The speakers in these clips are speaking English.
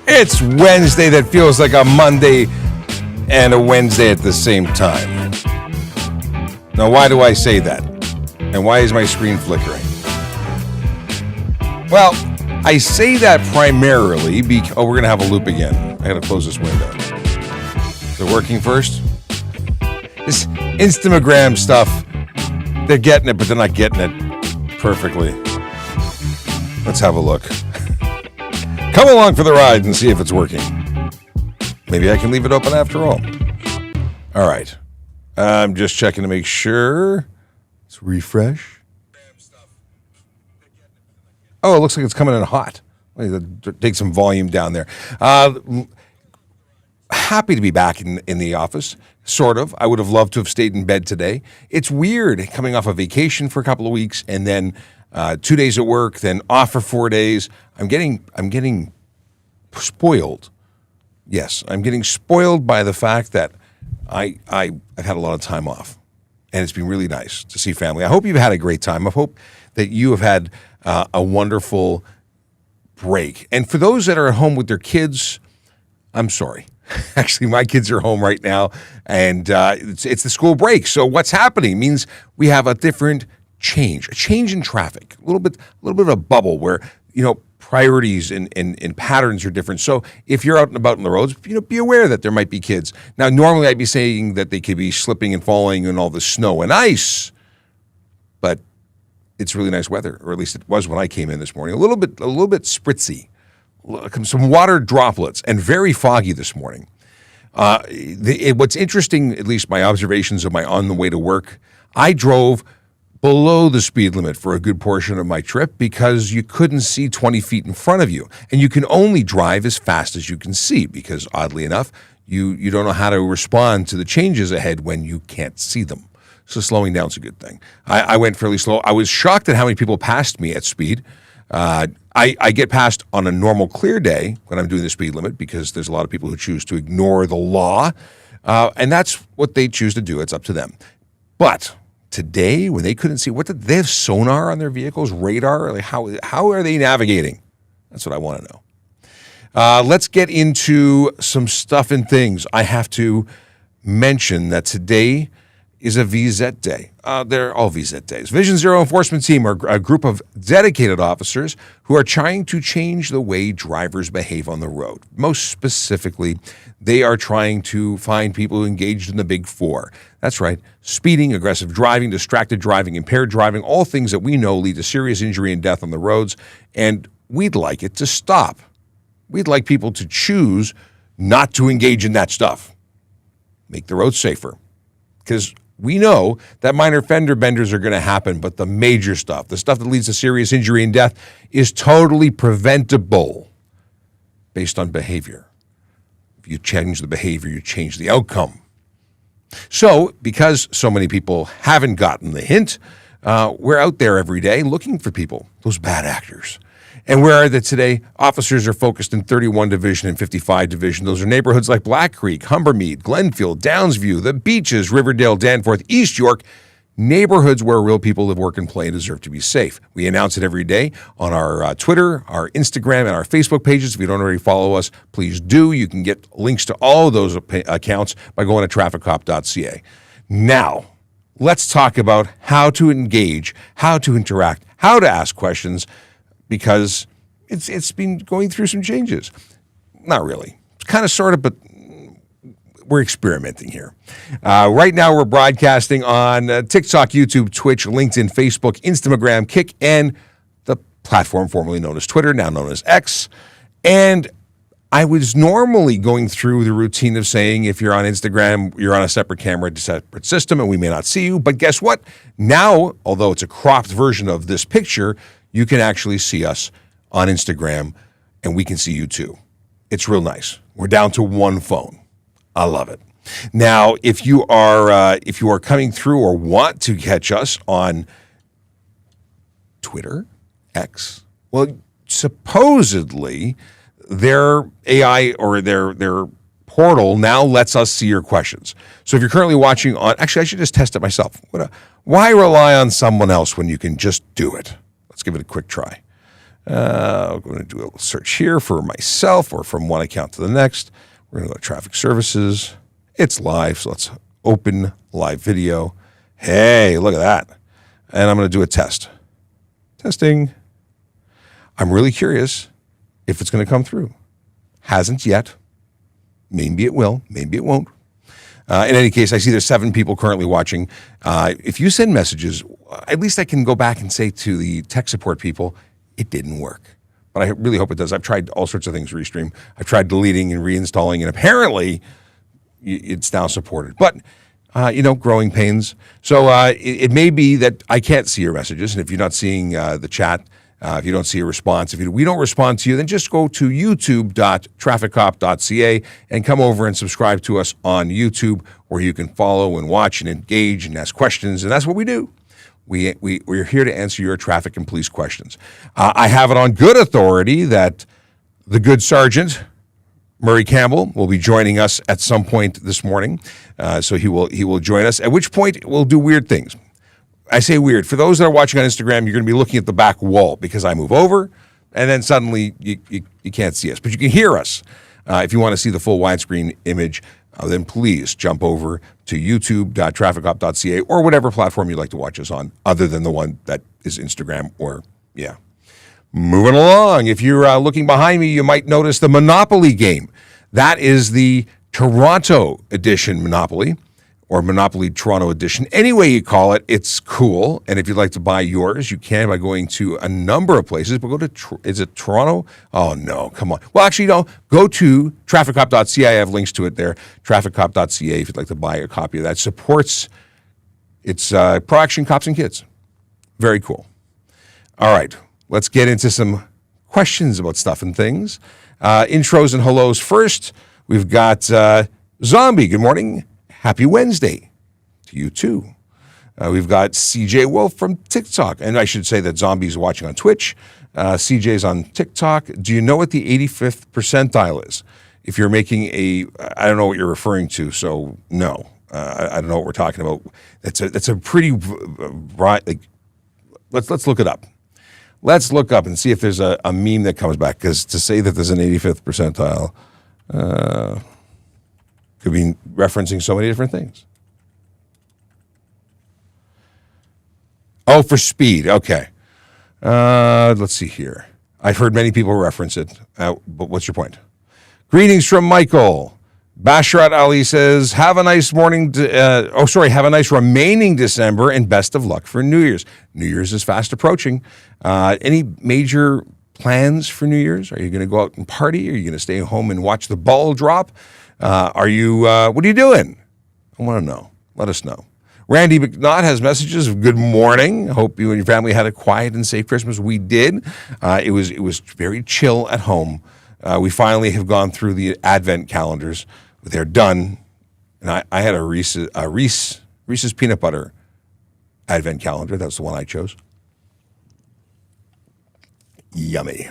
It's Wednesday that feels like a Monday and a Wednesday at the same time. Now, why do I say that? And why is my screen flickering? Well, I say that primarily because... Oh, we're going to have a loop again. I got to close this window. Is it working first? This Instagram stuff, they're getting it, but they're not getting it perfectly. Let's have a look. Come along for the ride and see if it's working. Maybe I can leave it open after all. All right. I'm just checking to make sure. Let's refresh. Oh, it looks like it's coming in hot. Take some volume down there. Happy to be back in the office, sort of. I would have loved to have stayed in bed today. It's weird coming off a vacation for a couple of weeks and then 2 days at work, then off for 4 days. I'm getting spoiled. Yes, I'm getting spoiled by the fact that I've had a lot of time off, and it's been really nice to see family. I hope you've had a great time. I hope that you have had a wonderful break. And for those that are at home with their kids, I'm sorry. Actually, my kids are home right now, and it's the school break. So what's happening means we have a different change, a change in traffic, a little bit of a bubble where, priorities and patterns are different. So if you're out and about on the roads, be aware that there might be kids. Now, normally I'd be saying that they could be slipping and falling in all the snow and ice, but it's really nice weather, or at least it was when I came in this morning. A little bit spritzy, some water droplets, and very foggy this morning. What's interesting, at least my observations of my on the way to work, I drove below the speed limit for a good portion of my trip because you couldn't see 20 feet in front of you. And you can only drive as fast as you can see because, oddly enough, you don't know how to respond to the changes ahead when you can't see them. So slowing down is a good thing. I went fairly slow. I was shocked at how many people passed me at speed. I get past on a normal clear day when I'm doing the speed limit because there's a lot of people who choose to ignore the law. And that's what they choose to do. It's up to them. But today, when they couldn't see, they have sonar on their vehicles, radar? Like how are they navigating? That's what I want to know. Let's get into some stuff and things. I have to mention that today is a VZET day. They're all VZET days. Vision Zero Enforcement Team are a group of dedicated officers who are trying to change the way drivers behave on the road. Most specifically, they are trying to find people who engaged in the big four. That's right, speeding, aggressive driving, distracted driving, impaired driving, all things that we know lead to serious injury and death on the roads, and we'd like it to stop. We'd like people to choose not to engage in that stuff. Make the roads safer. Because we know that minor fender benders are going to happen, but the major stuff, the stuff that leads to serious injury and death, is totally preventable based on behavior. If you change the behavior, you change the outcome. So, because so many people haven't gotten the hint, we're out there every day looking for people, those bad actors. And where are they today? Officers are focused in 31 Division and 55 Division. Those are neighborhoods like Black Creek, Humbermead, Glenfield, Downsview, the Beaches, Riverdale, Danforth, East York, neighborhoods where real people live, work, and play and deserve to be safe. We announce it every day on our Twitter, our Instagram, and our Facebook pages. If you don't already follow us, please do. You can get links to all of those accounts by going to trafficcop.ca. Now, let's talk about how to engage, how to interact, how to ask questions, because it's been going through some changes. Not really. It's kind of, sort of, but we're experimenting here. Right now, we're broadcasting on TikTok, YouTube, Twitch, LinkedIn, Facebook, Instagram, Kick, and the platform formerly known as Twitter, now known as X. And I was normally going through the routine of saying, if you're on Instagram, you're on a separate camera, separate system, and we may not see you. But guess what? Now, although it's a cropped version of this picture, you can actually see us on Instagram, and we can see you too. It's real nice. We're down to one phone. I love it. Now, if you are coming through or want to catch us on Twitter, X, well, supposedly their AI or their portal now lets us see your questions. So if you're currently watching on, actually, I should just test it myself. Why rely on someone else when you can just do it? Let's give it a quick try. I'm going to do a little search here for myself or from one account to the next. We're going to go to traffic services. It's live, so let's open live video. Hey, look at that. And I'm going to do a test. Testing. I'm really curious if it's going to come through. Hasn't yet. Maybe it will. Maybe it won't. In any case, I see there's 7 people currently watching. If you send messages, at least I can go back and say to the tech support people, it didn't work. But I really hope it does. I've tried all sorts of things Restream. I've tried deleting and reinstalling, and apparently it's now supported. But, growing pains. So it may be that I can't see your messages, and if you're not seeing the chat, if you don't see a response, if we don't respond to you, then just go to youtube.trafficcop.ca and come over and subscribe to us on YouTube, where you can follow and watch and engage and ask questions, and that's what we do. We're here to answer your traffic and police questions. I have it on good authority that the good sergeant, Murray Campbell, will be joining us at some point this morning. So he will join us, at which point we'll do weird things. I say weird. For those that are watching on Instagram, you're going to be looking at the back wall because I move over, and then suddenly you can't see us. But you can hear us. If you want to see the full widescreen image, then please jump over to youtube.trafficcop.ca or whatever platform you'd like to watch us on, other than the one that is Instagram or, yeah. Moving along, if you're looking behind me, you might notice the Monopoly game. That is the Toronto edition Monopoly, or Monopoly Toronto edition. Any way you call it, it's cool. And if you'd like to buy yours, you can by going to a number of places. But go to, is it Toronto? Oh, no, come on. Well, actually, no. Go to trafficcop.ca. I have links to it there. Trafficcop.ca if you'd like to buy a copy of that. Supports, it's pro-action cops and kids. Very cool. All right, let's get into some questions about stuff and things. Intros and hellos first. We've got Zombie. Good morning. Happy Wednesday to you, too. We've got CJ Wolf from TikTok. And I should say that Zombie's watching on Twitch. CJ's on TikTok. Do you know what the 85th percentile is? If you're making I don't know what you're referring to, so no. I don't know what we're talking about. That's a pretty, right, let's look it up. Let's look up and see if there's a meme that comes back, because to say that there's an 85th percentile could be referencing so many different things. Oh, for speed. Okay. Let's see here. I've heard many people reference it, but what's your point? Greetings from Michael. Basharat Ali says, have a nice have a nice remaining December and best of luck for New Year's. New Year's is fast approaching. Any major plans for New Year's? Are you going to go out and party? Are you going to stay home and watch the ball drop? What are you doing? I want to know. Let us know. Randy McNaught has messages of good morning. Hope you and your family had a quiet and safe Christmas. We did. It was very chill at home. We finally have gone through the Advent calendars. They're done. And I had a Reese's peanut butter Advent calendar. That's the one I chose. Yummy.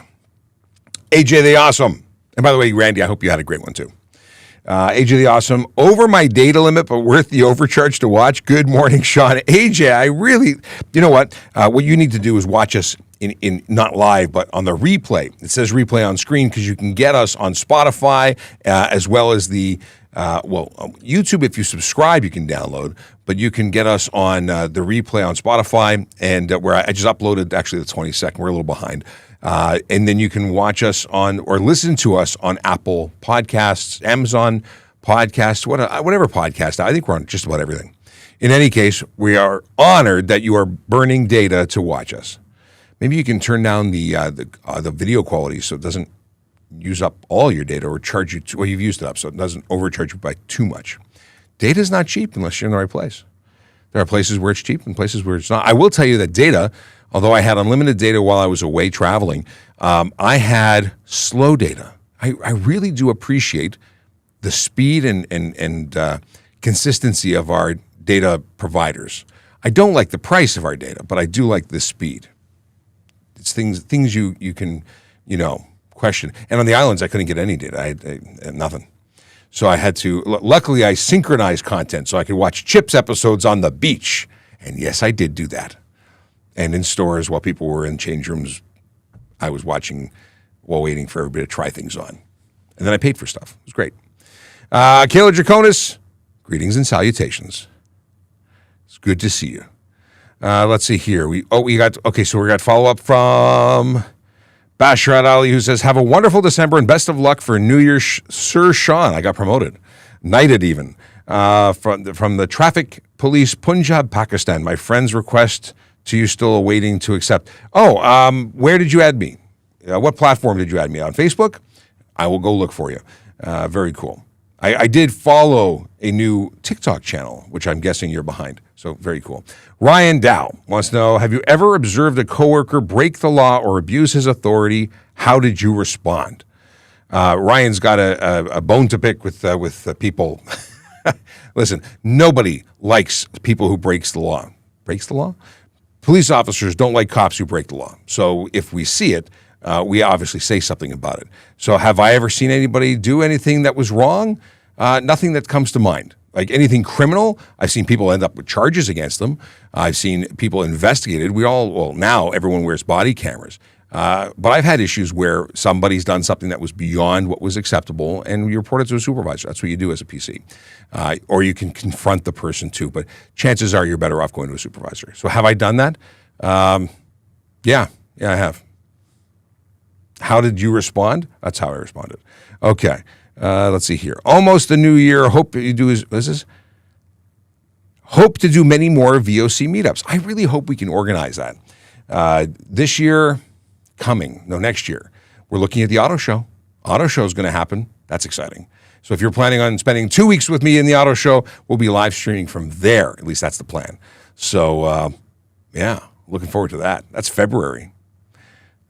AJ the Awesome. And by the way, Randy, I hope you had a great one too. AJ the Awesome, over my data limit, but worth the overcharge to watch. Good morning, Sean. AJ, I really, you know what? What you need to do is watch us in not live, but on the replay. It says replay on screen because you can get us on Spotify as well as the, YouTube. If you subscribe, you can download, but you can get us on the replay on Spotify, and where I just uploaded actually the 22nd. We're a little behind. And then you can watch us on or listen to us on Apple Podcasts, Amazon Podcasts, whatever podcast. I think we're on just about everything. In any case, we are honored that you are burning data to watch us. Maybe you can turn down the video quality so it doesn't use up all your data or charge you well, you've used it up, so it doesn't overcharge you by too much. Data is not cheap unless you're in the right place. There are places where it's cheap and places where it's not. I will tell you that data, although I had unlimited data while I was away traveling, I had slow data. I really do appreciate the speed and consistency of our data providers. I don't like the price of our data, but I do like the speed. It's things you can, question. And on the islands, I couldn't get any data. I had nothing. So I had to, luckily I synchronized content so I could watch Chips episodes on the beach. And yes, I did do that. And in stores while people were in change rooms I was watching while waiting for everybody to try things on. And then I paid for stuff. It was great. Kayla Draconis, greetings and salutations. It's good to see you. Let's see here. We got follow-up from Basharat Ali, who says, have a wonderful December and best of luck for New Year's, Sir Sean. I got promoted. Knighted even. From the Traffic Police, Punjab, Pakistan. My friend's request to you still awaiting to accept. Where did you add me? What platform did you add me on? Facebook? I will go look for you. Very cool. I did follow a new TikTok channel, which I'm guessing you're behind. So very cool. Ryan Dow wants to know, have you ever observed a coworker break the law or abuse his authority? How did you respond? Ryan's got a bone to pick with people. Listen, nobody likes people who breaks the law. Breaks the law? Police officers don't like cops who break the law. So if we see it, we obviously say something about it. So have I ever seen anybody do anything that was wrong? Nothing that comes to mind. Like anything criminal, I've seen people end up with charges against them. I've seen people investigated. Now everyone wears body cameras. But I've had issues where somebody's done something that was beyond what was acceptable and you report it to a supervisor. That's what you do as a PC. Or you can confront the person too. But chances are you're better off going to a supervisor. So have I done that? Yeah, I have. How did you respond? That's how I responded. Okay. Let's see here. Almost the new year. Hope to do many more VOC meetups. I really hope we can organize that. This year, next year, we're looking at the auto show. Auto show is going to happen. That's exciting. So if you're planning on spending 2 weeks with me in the auto show, we'll be live streaming from there. At least that's the plan. So, looking forward to that. That's February.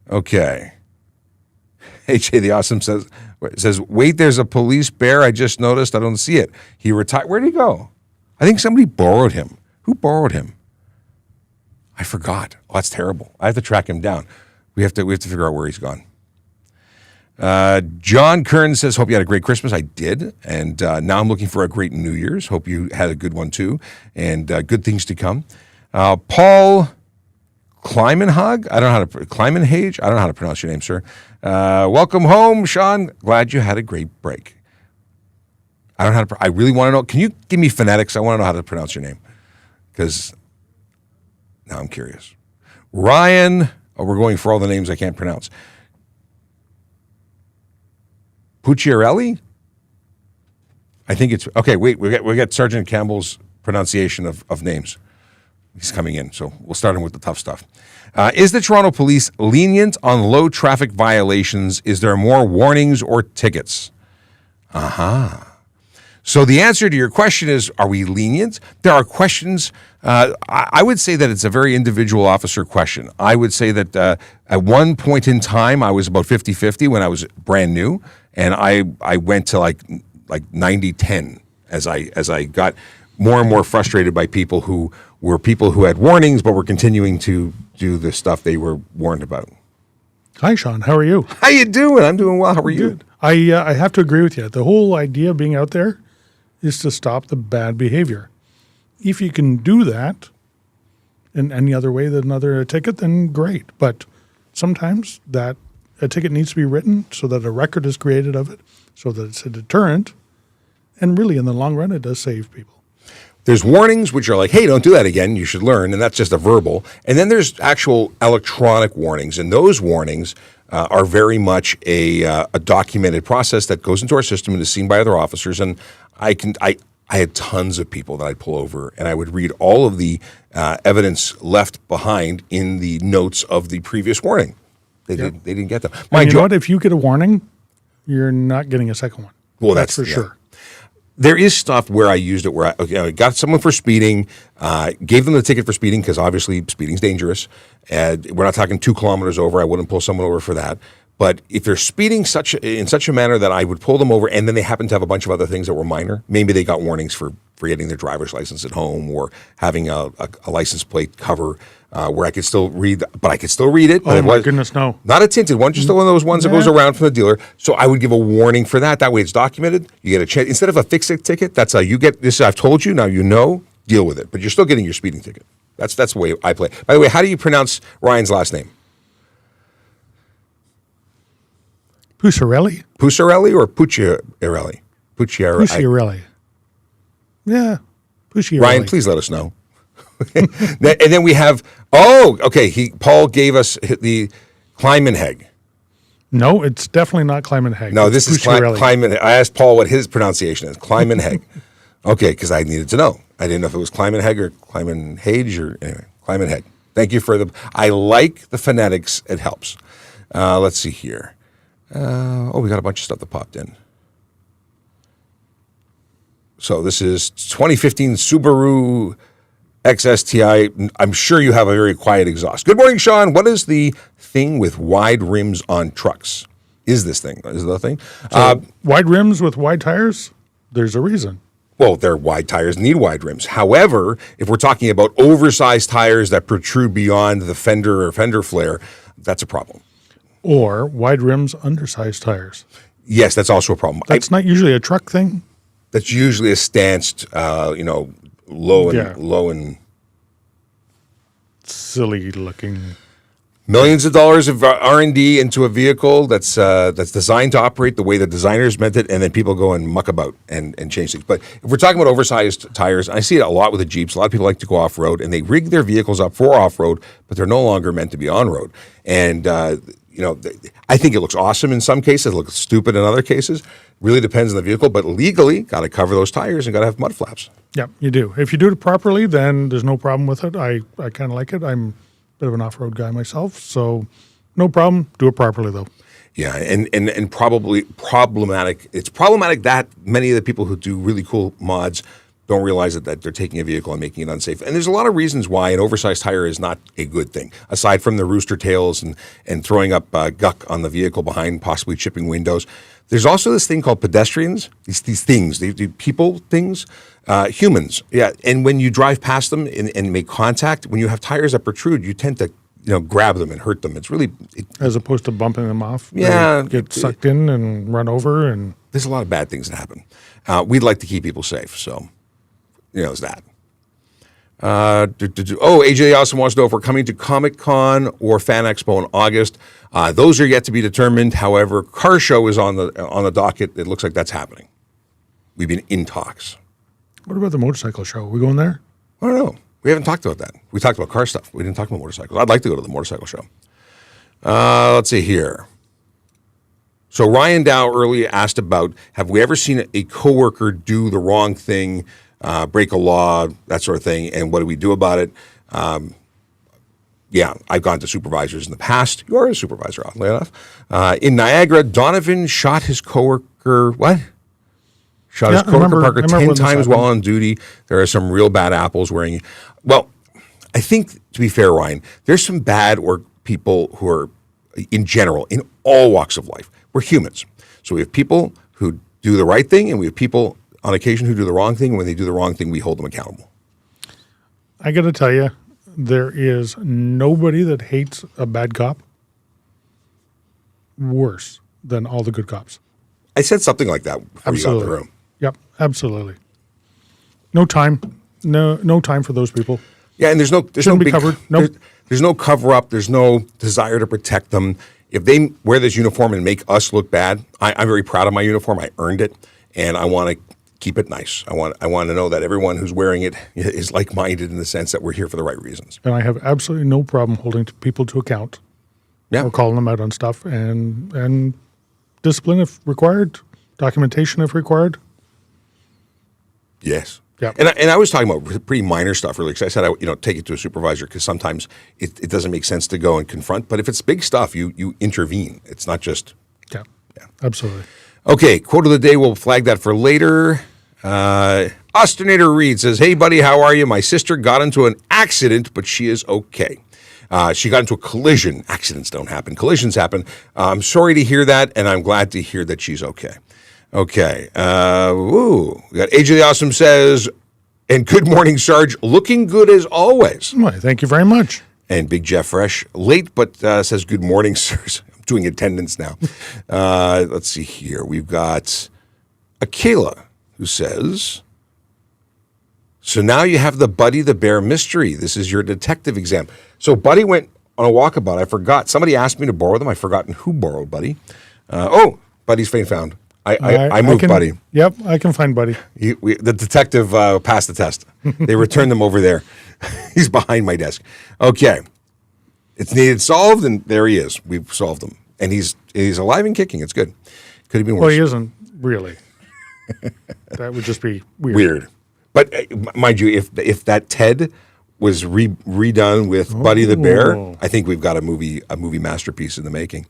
Okay. H.A. the Awesome says, wait, there's a police bear. I just noticed. I don't see it. He retired. Where'd he go? I think somebody borrowed him. Who borrowed him? I forgot. Oh, that's terrible. I have to track him down. We have to figure out where he's gone. John Kern says, hope you had a great Christmas. I did. And now I'm looking for a great New Year's. Hope you had a good one too. And good things to come. Paul Kleimenhage? I don't know how to pronounce your name, sir. Welcome home, Sean. Glad you had a great break. I really want to know. Can you give me phonetics? I want to know how to pronounce your name. Because now I'm curious. Ryan. Oh, we're going for all the names I can't pronounce. Pucciarelli? I think it's okay. Wait, we got Sergeant Campbell's pronunciation of names. He's coming in, so we'll start him with the tough stuff. Is the Toronto Police lenient on low traffic violations? Is there more warnings or tickets? So the answer to your question is, are we lenient? There are questions. I would say that it's a very individual officer question. I would say that at one point in time, I was about 50-50 when I was brand new, and I went to like 90-10 as I got more and more frustrated by people who had warnings but were continuing to do the stuff they were warned about. Hi, Sean. How are you? How you doing? I'm doing well. How are you? Good. I have to agree with you. The whole idea of being out there is to stop the bad behavior. If you can do that in any other way than another ticket, then great. But sometimes that a ticket needs to be written so that a record is created of it, so that it's a deterrent. And really, in the long run, it does save people. There's warnings, which are like, hey, don't do that again. You should learn. And that's just a verbal. And then there's actual electronic warnings. And those warnings are very much a documented process that goes into our system and is seen by other officers. And I had tons of people that I'd pull over, and I would read all of the evidence left behind in the notes of the previous warning. They didn't get them. You know what? If you get a warning, you're not getting a second one. Well, that's for sure. There is stuff where I used it where I got someone for speeding, gave them the ticket for speeding because obviously speeding's dangerous. And we're not talking 2 kilometers over. I wouldn't pull someone over for that. But if they're speeding in such a manner that I would pull them over and then they happen to have a bunch of other things that were minor, maybe they got warnings for forgetting their driver's license at home or having a license plate cover where I could still read, but I could still read it. Oh, my goodness, no. Not a tinted one, just one of those ones that goes around from the dealer. So I would give a warning for that. That way it's documented. You get a chance. Instead of a fix-it ticket, that's you get this. I've told you, now you know, deal with it. But you're still getting your speeding ticket. That's the way I play. By the way, how do you pronounce Ryan's last name? Pusarelli? Pusarelli or Pucciarelli? Pusarelli. Yeah, Pusarelli. Ryan, please let us know. And then we have, okay, Paul gave us the Kleimenheg. No, it's definitely not Kleimenheg. No, It's this is Pusarelli. Kleimenheg. I asked Paul what his pronunciation is. Kleimenheg. Okay, because I needed to know. I didn't know if it was Kleimenheg or Kleimenhage or anyway, Kleimenheg. Thank you for I like the phonetics. It helps. Let's see here. We got a bunch of stuff that popped in. So this is 2015 Subaru XSTI. I'm sure you have a very quiet exhaust. Good morning, Sean. What is the thing with wide rims on trucks? Is this thing? Is it the thing? So, wide rims with wide tires, there's a reason. Well, their wide tires need wide rims. However, if we're talking about oversized tires that protrude beyond the fender or fender flare, that's a problem. Or wide rims, undersized tires. Yes, that's also a problem. That's not usually a truck thing. That's usually a stanced, low and silly looking. Millions of dollars of R&D into a vehicle that's designed to operate the way the designers meant it, and then people go and muck about and change things. But if we're talking about oversized tires, I see it a lot with the Jeeps. A lot of people like to go off-road, and they rig their vehicles up for off-road, but they're no longer meant to be on-road. And I think it looks awesome in some cases. It looks stupid in other cases. Really depends on the vehicle, but legally, got to cover those tires and got to have mud flaps. Yeah, you do. If you do it properly, then there's no problem with it. I kind of like it. I'm a bit of an off-road guy myself, so no problem. Do it properly, though. Yeah, and probably problematic. It's problematic that many of the people who do really cool mods don't realize that they're taking a vehicle and making it unsafe. And there's a lot of reasons why an oversized tire is not a good thing, aside from the rooster tails and throwing up guck on the vehicle behind, possibly chipping windows. There's also this thing called pedestrians, these things, the people things, humans. Yeah, and when you drive past them and make contact, when you have tires that protrude, you tend to grab them and hurt them. It's really... As opposed to bumping them off. Yeah. They get sucked in and run over. And there's a lot of bad things that happen. We'd like to keep people safe, so... it's that. AJ also wants to know if we're coming to Comic-Con or Fan Expo in August. Those are yet to be determined. However, Car Show is on the docket. It looks like that's happening. We've been in talks. What about the motorcycle show? Are we going there? I don't know. We haven't talked about that. We talked about car stuff. We didn't talk about motorcycles. I'd like to go to the motorcycle show. Let's see here. So Ryan Dow earlier asked about, have we ever seen a coworker do the wrong thing, break a law, that sort of thing, and what do we do about it? Yeah, I've gone to supervisors in the past. You are a supervisor, oddly enough. In Niagara, Donovan shot his coworker, what? Shot his coworker Parker 10 times while on duty. There are some real bad apples wearing... Well, I think, to be fair, Ryan, there's some bad people who are, in general, in all walks of life. We're humans. So we have people who do the right thing, and we have people on occasion who do the wrong thing. And when they do the wrong thing, we hold them accountable. I got to tell you, there is nobody that hates a bad cop worse than all the good cops. I said something like that before you got in the room. Yep, absolutely. No time. No time for those people. Yeah, and there's no cover up. There's no desire to protect them. If they wear this uniform and make us look bad, I'm very proud of my uniform. I earned it, and I want to keep it nice. I want to know that everyone who's wearing it is like-minded in the sense that we're here for the right reasons. And I have absolutely no problem holding people to account. Yeah. Or calling them out on stuff and discipline if required, documentation if required. Yes. Yeah. And I was talking about pretty minor stuff, really, because I said I take it to a supervisor because sometimes it doesn't make sense to go and confront. But if it's big stuff, you intervene. It's not just... Yeah, absolutely. Okay, quote of the day, we'll flag that for later. Ostinator Reed says, hey, buddy, how are you? My sister got into an accident, but she is okay. She got into a collision. Accidents don't happen. Collisions happen. I'm sorry to hear that, and I'm glad to hear that she's okay. Okay. We got AJ the Awesome says, and good morning, Sarge. Looking good as always. Well, thank you very much. And Big Jeff Fresh, late, but says, good morning, sirs. I'm doing attendance now. Let's see here. We've got Akela, who says, so now you have the Buddy the Bear mystery. This is your detective exam. So Buddy went on a walkabout. I forgot. Somebody asked me to borrow them. I've forgotten who borrowed Buddy. Buddy's found. I moved Buddy. Yep, I can find Buddy. The detective passed the test. They returned him over there. He's behind my desk. Okay. It's needed solved, and there he is. We've solved him. And he's alive and kicking. It's good. Could have been worse. Well, he isn't really. That would just be weird. But mind you, if that Ted was redone with Buddy the Bear, I think we've got a movie masterpiece in the making.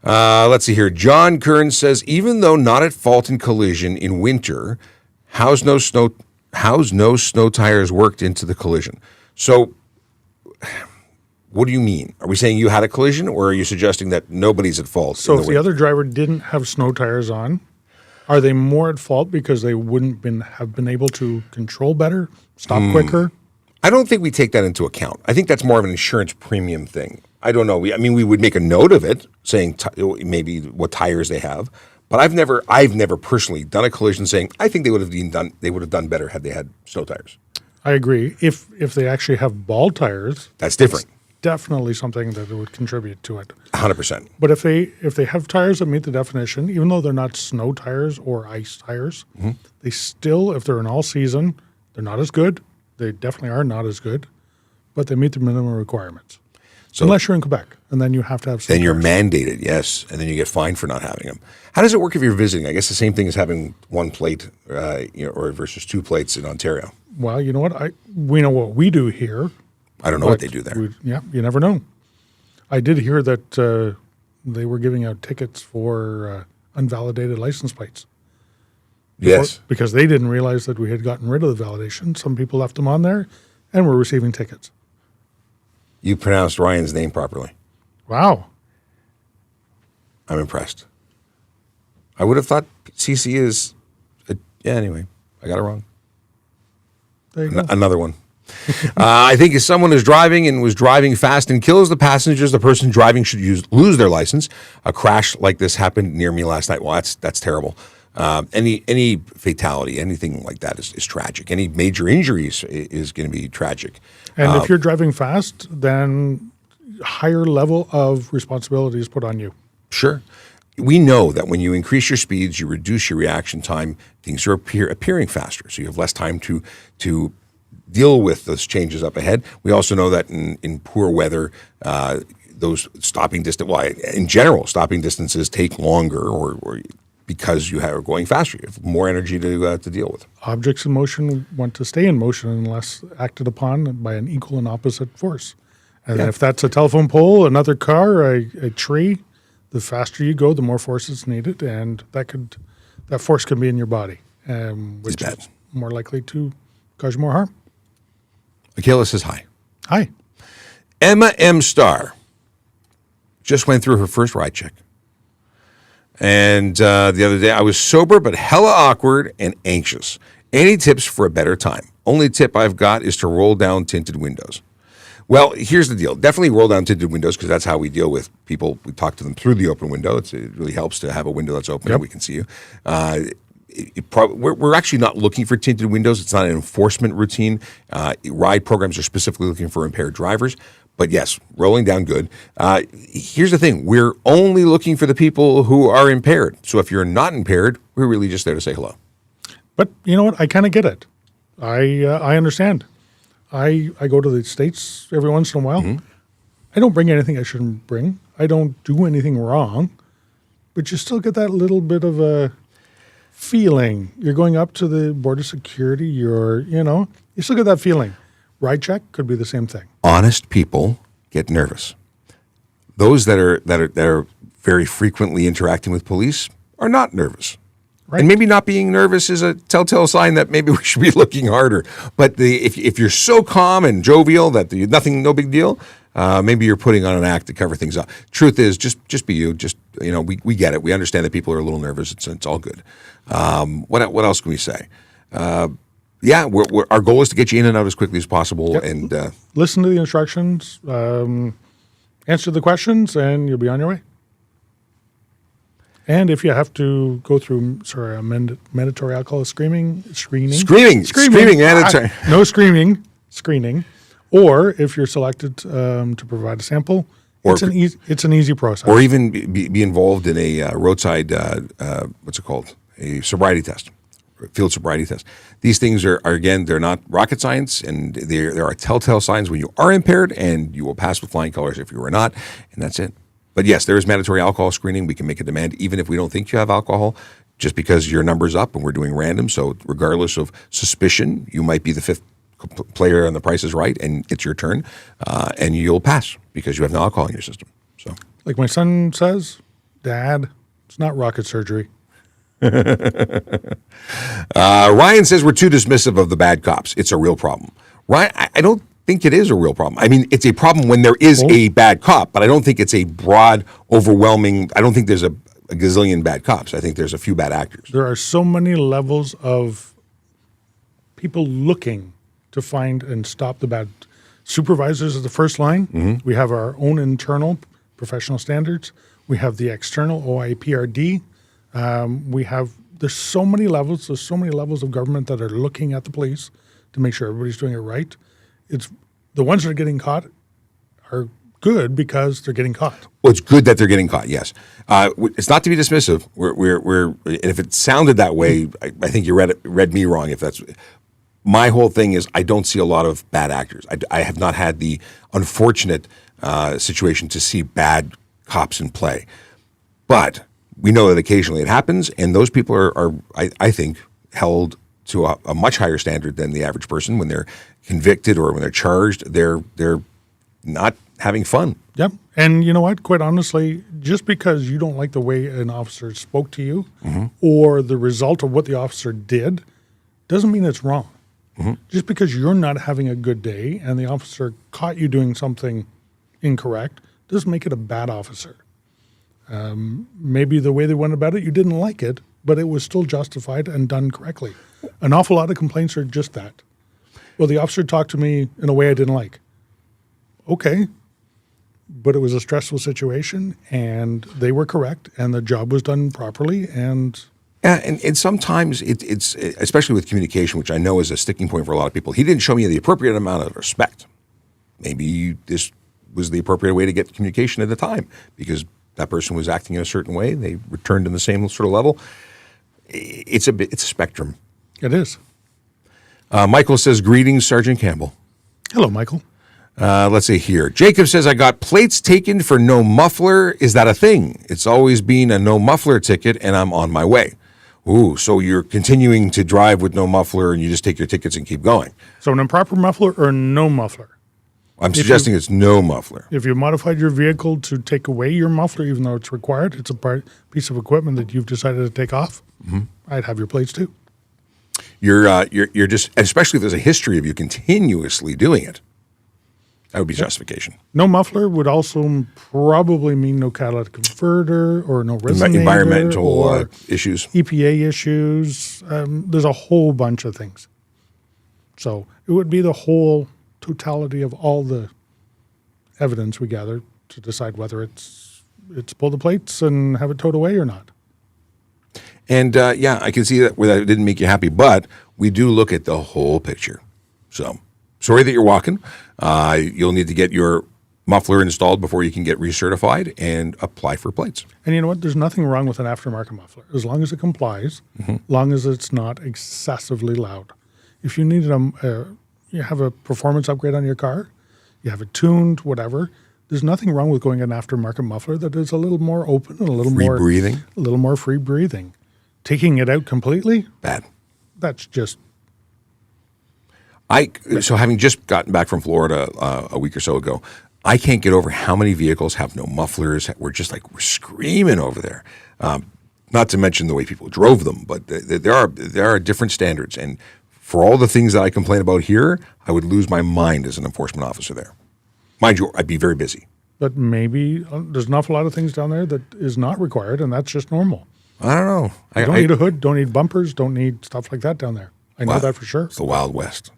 Let's see here. John Kern says, even though not at fault in collision in winter, how's no snow tires worked into the collision? So, what do you mean? Are we saying you had a collision, or are you suggesting that nobody's at fault? So if the other driver didn't have snow tires on, are they more at fault because they wouldn't have been able to control better, stop quicker? I don't think we take that into account. I think that's more of an insurance premium thing. I don't know. We would make a note of it, saying maybe what tires they have. But I've never personally done a collision saying I think they would have done better had they had snow tires. I agree. If they actually have ball tires, that's different. Definitely something that would contribute to it. 100%. But if they have tires that meet the definition, even though they're not snow tires or ice tires, they still, if they're in all season, they're not as good. They definitely are not as good, but they meet the minimum requirements. So, unless you're in Quebec, and then you have to have snow Then you're tires. mandated, yes, and then you get fined for not having them. How does it work if you're visiting? I guess the same thing as having one plate or versus two plates in Ontario. Well, you know what? We know what we do here. I don't know what they do there. You never know. I did hear that they were giving out tickets for unvalidated license plates. Yes. Because they didn't realize that we had gotten rid of the validation. Some people left them on there and were receiving tickets. You pronounced Ryan's name properly. Wow. I'm impressed. I would have thought CC is... anyway, I got it wrong. There you go. Another one. I think if someone is driving and was driving fast and kills the passengers, the person driving should lose their license. A crash like this happened near me last night. Well, that's terrible. Any fatality, anything like that is tragic. Any major injuries is going to be tragic. And if you're driving fast, then higher level of responsibility is put on you. Sure. We know that when you increase your speeds, you reduce your reaction time, things are appearing faster. So you have less time to deal with those changes up ahead. We also know that in poor weather, those stopping in general, stopping distances take longer or because you are going faster. You have more energy to deal with. Objects in motion want to stay in motion unless acted upon by an equal and opposite force. And if that's a telephone pole, another car, a tree, the faster you go, the more force is needed, and that force can be in your body, which is more likely to cause you more harm. Michaela says hi. Hi. Emma M. Starr just went through her first ride check. And the other day, I was sober but hella awkward and anxious. Any tips for a better time? Only tip I've got is to roll down tinted windows. Well, here's the deal. Definitely roll down tinted windows because that's how we deal with people. We talk to them through the open window. It really helps to have a window that's open and we can see you. We're actually not looking for tinted windows. It's not an enforcement routine. Ride programs are specifically looking for impaired drivers. But yes, rolling down good. Here's the thing. We're only looking for the people who are impaired. So if you're not impaired, we're really just there to say hello. But you know what? I kind of get it. I understand. I go to the States every once in a while. Mm-hmm. I don't bring anything I shouldn't bring. I don't do anything wrong. But you still get that little bit of a feeling. You're going up to the border security. You still get that feeling. Ride check could be the same thing. Honest people get nervous. Those that are very frequently interacting with police are not nervous. Right. And maybe not being nervous is a telltale sign that maybe we should be looking harder. But if you're so calm and jovial that no big deal, maybe you're putting on an act to cover things up. Truth is, just be you. We get it. We understand that people are a little nervous. It's all good. What else can we say? Our goal is to get you in and out as quickly as possible. Yep. And listen to the instructions, answer the questions, and you'll be on your way. And if you have to go through, a mandatory alcohol screening. No screening. Or if you're selected to provide a sample, Or It's an easy process. or even be involved in a roadside, what's it called? A sobriety test, field sobriety test. These things are again, they're not rocket science, and there are telltale signs when you are impaired, and you will pass with flying colors if you are not, and that's it. But yes, there is mandatory alcohol screening. We can make a demand even if we don't think you have alcohol, just because your number's up and we're doing random. So regardless of suspicion, you might be the fifth player on The Price is Right, and it's your turn, and you'll pass because you have no alcohol in your system. So, like my son says, Dad, it's not rocket surgery. Ryan says we're too dismissive of the bad cops. It's a real problem. Ryan, I don't think it is a real problem. I mean, it's a problem when there is a bad cop, but I don't think it's a broad, overwhelming. I don't think there's a gazillion bad cops. I think there's a few bad actors. There are so many levels of people looking to find and stop the bad. Supervisors is the first line. Mm-hmm. We have our own internal professional standards. We have the external OIPRD. There's so many levels. There's so many levels of government that are looking at the police to make sure everybody's doing it right. It's the ones that are getting caught are good because they're getting caught. Well, it's good that they're getting caught. Yes, it's not to be dismissive. And if it sounded that way, I think you read me wrong. If that's my whole thing is, I don't see a lot of bad actors. I have not had the unfortunate situation to see bad cops in play, but we know that occasionally it happens, and those people are I think, held to a much higher standard than the average person. When they're convicted or when they're charged, they're not having fun. Yep. And you know what? Quite honestly, just because you don't like the way an officer spoke to you mm-hmm. or the result of what the officer did doesn't mean it's wrong. Mm-hmm. Just because you're not having a good day and the officer caught you doing something incorrect doesn't make it a bad officer. Maybe the way they went about it, you didn't like it, but it was still justified and done correctly. An awful lot of complaints are just that. Well, the officer talked to me in a way I didn't like. Okay, but it was a stressful situation, and they were correct, and the job was done properly, and... Yeah, and sometimes it's, especially with communication, which I know is a sticking point for a lot of people, he didn't show me the appropriate amount of respect. Maybe this was the appropriate way to get communication at the time, because that person was acting in a certain way. They returned in the same sort of level. It's a spectrum. It is. Michael says, greetings, Sergeant Campbell. Hello, Michael. Let's see here. Jacob says, I got plates taken for no muffler. Is that a thing? It's always been a no muffler ticket, and I'm on my way. Ooh, so you're continuing to drive with no muffler, and you just take your tickets and keep going. So an improper muffler or no muffler? I'm suggesting it's no muffler. If you modified your vehicle to take away your muffler, even though it's required, it's a piece of equipment that you've decided to take off, mm-hmm. I'd have your plates too. You're just, especially if there's a history of you continuously doing it, that would be justification. No muffler would also probably mean no catalytic converter or no resonator. Environmental or issues. EPA issues. There's a whole bunch of things. So it would be the whole totality of all the evidence we gather to decide whether it's pull the plates and have it towed away or not. And yeah, I can see that where that didn't make you happy, but we do look at the whole picture. So sorry that you're walking. You'll need to get your muffler installed before you can get recertified and apply for plates. And you know what? There's nothing wrong with an aftermarket muffler as long as it complies, mm-hmm. long as it's not excessively loud. If you need you have a performance upgrade on your car, you have it tuned, whatever. There's nothing wrong with going an aftermarket muffler that is a little more open and a little more breathing, a little more free breathing. Taking it out completely, bad. That's just. So having just gotten back from Florida a week or so ago, I can't get over how many vehicles have no mufflers. We're screaming over there. Not to mention the way people drove them, but there are different standards. And for all the things that I complain about here, I would lose my mind as an enforcement officer there. Mind you, I'd be very busy. But maybe there's an awful lot of things down there that is not required, and that's just normal. I don't know. You don't need a hood, don't need bumpers, don't need stuff like that down there. I know that for sure. It's the Wild West.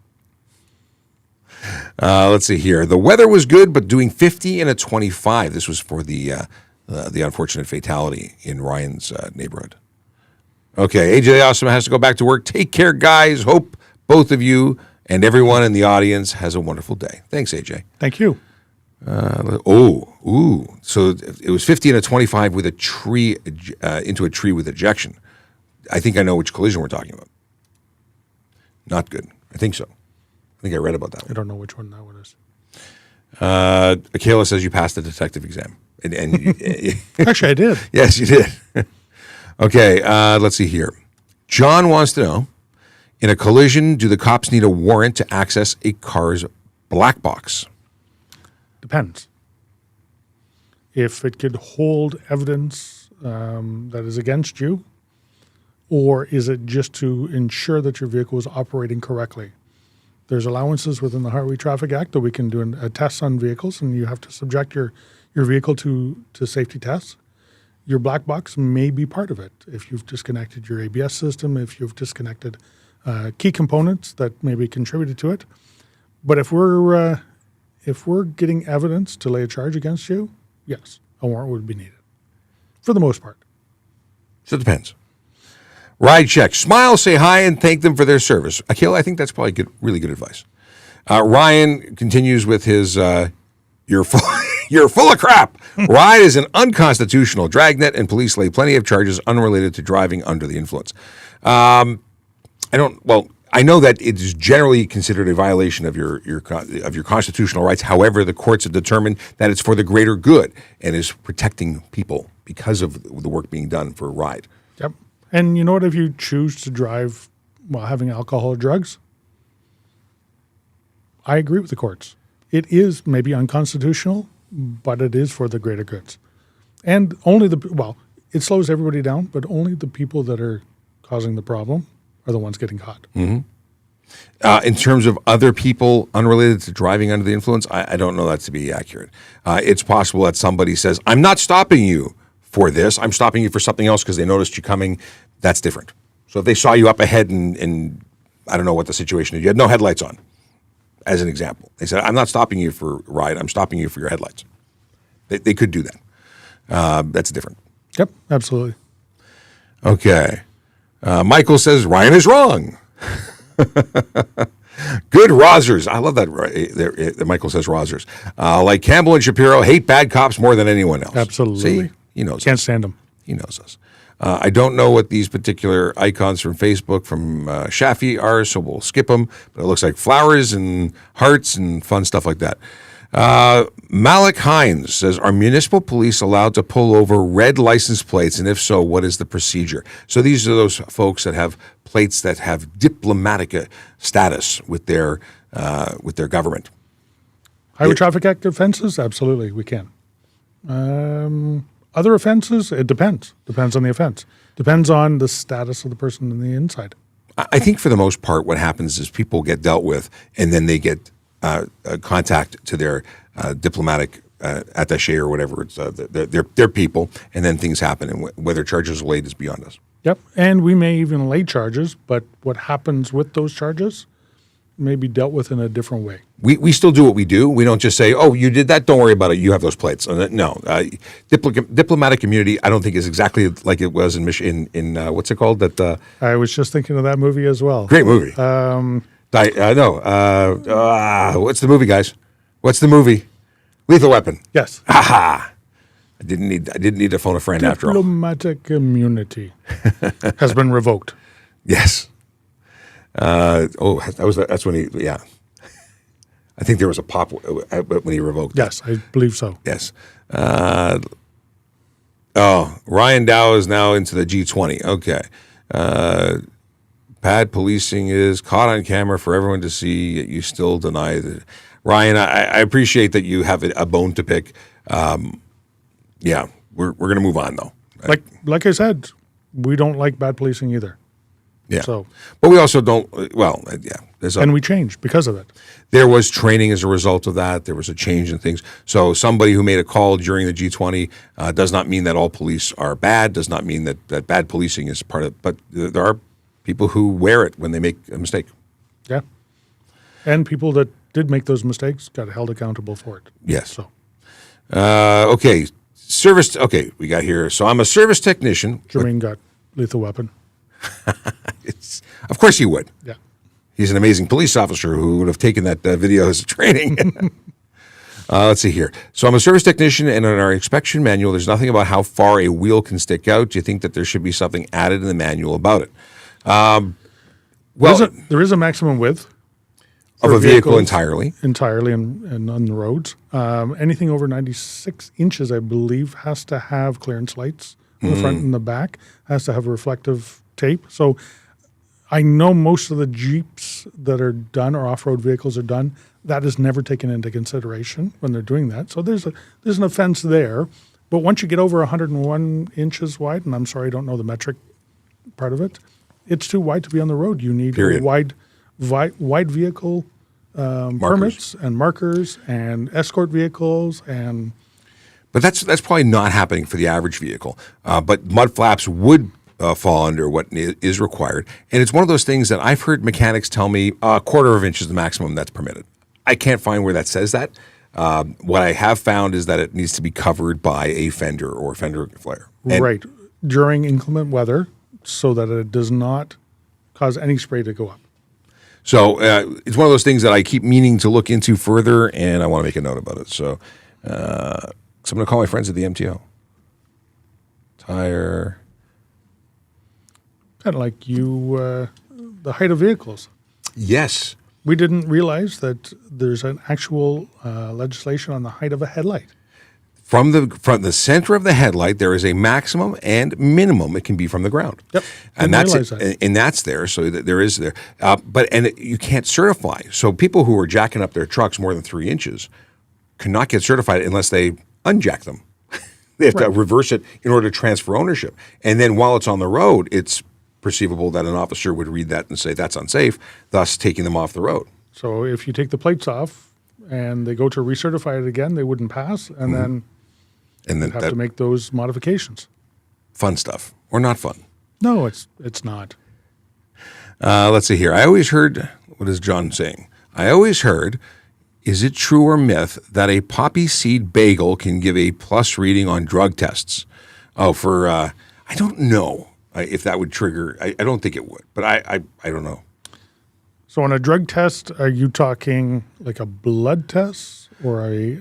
Let's see here. The weather was good, but doing 50 and a 25. This was for the unfortunate fatality in Ryan's neighborhood. Okay, AJ Awesome has to go back to work. Take care, guys. Hope both of you and everyone in the audience has a wonderful day. Thanks, AJ. Thank you. So it was 50 and a 25 with a tree into a tree with ejection. I think I know which collision we're talking about. Not good. I think so. I think I read about that I one. don't know which one that one is. Akela says you passed the detective exam. Actually, I did. Yes, you did. Okay, let's see here. John wants to know, in a collision, do the cops need a warrant to access a car's black box? Depends. If it could hold evidence that is against you, or is it just to ensure that your vehicle is operating correctly? There's allowances within the Highway Traffic Act that we can do a test on vehicles, and you have to subject your vehicle to safety tests. Your black box may be part of it. If you've disconnected your ABS system, if you've disconnected key components that maybe contributed to it. But if we're getting evidence to lay a charge against you, yes, a warrant would be needed, for the most part. So it depends. Ride check. Smile, say hi, and thank them for their service. Akil, I think that's probably good, really good advice. Ryan continues with his, you're full of crap. Ride is an unconstitutional dragnet, and police lay plenty of charges unrelated to driving under the influence. I know that it is generally considered a violation of your constitutional rights. However, the courts have determined that it's for the greater good and is protecting people because of the work being done for a ride. Yep. And you know what? If you choose to drive while having alcohol or drugs, I agree with the courts. It is maybe unconstitutional, but it is for the greater goods. And it slows everybody down, but only the people that are causing the problem are the ones getting caught. Mm-hmm. In terms of other people unrelated to driving under the influence, I don't know that to be accurate. It's possible that somebody says, I'm not stopping you for this. I'm stopping you for something else because they noticed you coming. That's different. So if they saw you up ahead and I don't know what the situation is, you had no headlights on, as an example. They said, I'm not stopping you for a ride. I'm stopping you for your headlights. They could do that. That's different. Yep, absolutely. Okay. Michael says, Ryan is wrong. Good Rosers. I love that Michael says Rosers. Like Campbell and Shapiro, hate bad cops more than anyone else. Absolutely. See? He knows Can't us. stand them. He knows us. I don't know what these particular icons from Facebook from Shafi are, so we'll skip them. But it looks like flowers and hearts and fun stuff like that. Malik Hines says, are municipal police allowed to pull over red license plates? And if so, what is the procedure? So these are those folks that have plates that have diplomatic status with their government. Highway Traffic Act offenses? Absolutely, we can. Other offenses? It depends. Depends on the offense. Depends on the status of the person in the inside. I think for the most part, what happens is people get dealt with, and then they get contact to their diplomatic attaché or whatever. It's their people, and then things happen. And whether charges are laid is beyond us. Yep, and we may even lay charges, but what happens with those charges may be dealt with in a different way. We still do what we do. We don't just say, oh, you did that, don't worry about it, you have those plates. No. Diplomatic immunity, I don't think is exactly like it was in what's it called? I was just thinking of that movie as well. Great movie. What's the movie, guys? What's the movie? Lethal Weapon. Yes. Aha! I didn't need to phone a friend after all. Diplomatic immunity has been revoked. Yes. That's when he. Yeah. I think there was a pop when he revoked. Yes, I believe so. Yes. Ryan Dow is now into the G20. Okay. Bad policing is caught on camera for everyone to see. Yet you still deny that. Ryan, I appreciate that you have a bone to pick. Yeah, we're going to move on though. Like I said, we don't like bad policing either. Yeah. So, but we also don't. Well, yeah. And we changed because of it. There was training as a result of that. There was a change in things. So somebody who made a call during the G20 does not mean that all police are bad. Does not mean that bad policing is part of. But there are people who wear it when they make a mistake. Yeah. And people that did make those mistakes got held accountable for it. Yes. So. Okay. Service. Okay, we got here. So I'm a service technician. Jermaine got lethal weapon. Of course he would. Yeah. He's an amazing police officer who would have taken that video as a training. Let's see here. So I'm a service technician, and in our inspection manual, there's nothing about how far a wheel can stick out. Do you think that there should be something added in the manual about it? There is a maximum width Of for a vehicle vehicles entirely. and on the roads. Anything over 96 inches, I believe, has to have clearance lights in the front and the back, has to have reflective tape. So I know most of the Jeeps that are done or off-road vehicles are done, that is never taken into consideration when they're doing that. So there's an offense there. But once you get over 101 inches wide, and I'm sorry, I don't know the metric part of it, it's too wide to be on the road. You need Period. wide vehicle permits and markers and escort vehicles and But that's probably not happening for the average vehicle. But mud flaps would fall under what is required. And it's one of those things that I've heard mechanics tell me a quarter of an inch is the maximum that's permitted. I can't find where that says that. What I have found is that it needs to be covered by a fender or fender flare. And right during inclement weather so that it does not cause any spray to go up. So it's one of those things that I keep meaning to look into further, and I want to make a note about it. So I'm going to call my friends at the MTO. Tire. Kind of like the height of vehicles. Yes. We didn't realize that there's an actual legislation on the height of a headlight. From the center of the headlight, there is a maximum and minimum it can be from the ground. Yep. And Didn't that's realize it, that. and that's there, so that there is there. You can't certify. So people who are jacking up their trucks more than 3 inches cannot get certified unless they unjack them. They have to reverse it in order to transfer ownership. And then while it's on the road, it's perceivable that an officer would read that and say that's unsafe, thus taking them off the road. So if you take the plates off and they go to recertify it again, they wouldn't pass, and then And then have to make those modifications. fun stuff or not fun. No, it's not. Let's see here. I always heard, what is John saying? I always heard, is it true or myth that a poppy seed bagel can give a plus reading on drug tests? Oh, I don't know if that would trigger. I don't think it would, but I don't know. So on a drug test, are you talking like a blood test or a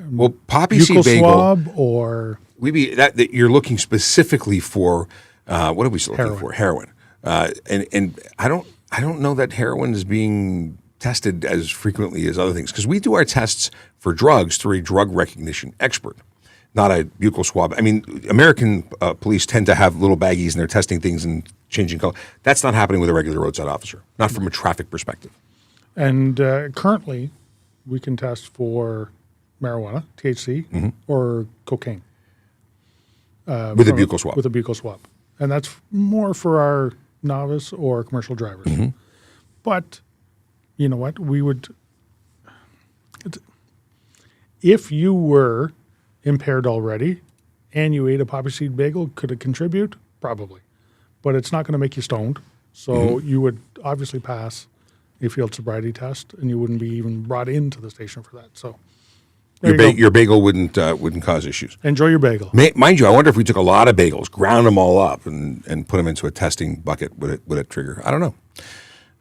Poppy buccal seed bagel, swab or that you're looking specifically for. What are we looking Heroin. for? Heroin. And I don't know that heroin is being tested as frequently as other things because we do our tests for drugs through a drug recognition expert, not a buccal swab. I mean, American police tend to have little baggies and they're testing things and changing color. That's not happening with a regular roadside officer, not from a traffic perspective. and currently we can test for marijuana, THC, or cocaine. With a buccal swab. With a buccal swab. And that's more for our novice or commercial drivers. But you know what? If you were impaired already and you ate a poppy seed bagel, could it contribute? Probably. But it's not going to make you stoned. So you would obviously pass a field sobriety test and you wouldn't be even brought into the station for that. So there you go. Your bagel wouldn't cause issues. Enjoy your bagel. Mind you, I wonder if we took a lot of bagels, ground them all up, and put them into a testing bucket, would it trigger? I don't know.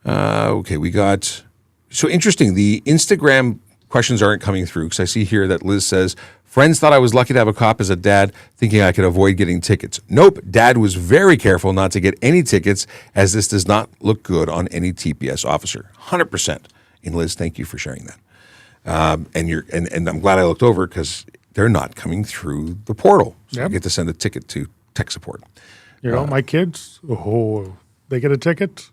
Okay, we got so interesting. The Instagram questions aren't coming through because I see here that Liz says friends thought I was lucky to have a cop as a dad, thinking I could avoid getting tickets. Nope, Dad was very careful not to get any tickets, as this does not look good on any TPS officer. 100%. And Liz, thank you for sharing that. And I'm glad I looked over because they're not coming through the portal. So I Yep. get to send a ticket to tech support. You know, my kids, they get a ticket.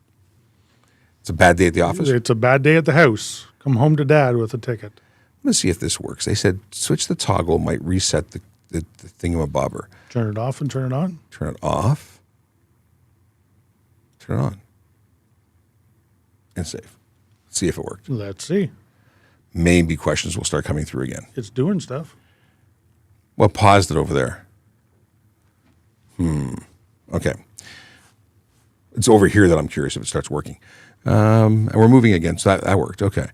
It's a bad day at the office. It's a bad day at the house. Come home to Dad with a ticket. I'm going to see if this works. They said switch the toggle might reset the thingamabobber. Turn it off and turn it on. Turn it off. Turn it on. And save. See if it worked. Let's see. Maybe questions will start coming through again. It's doing stuff. Well, paused it over there. Okay. It's over here that I'm curious if it starts working. And we're moving again, so that worked. Okay.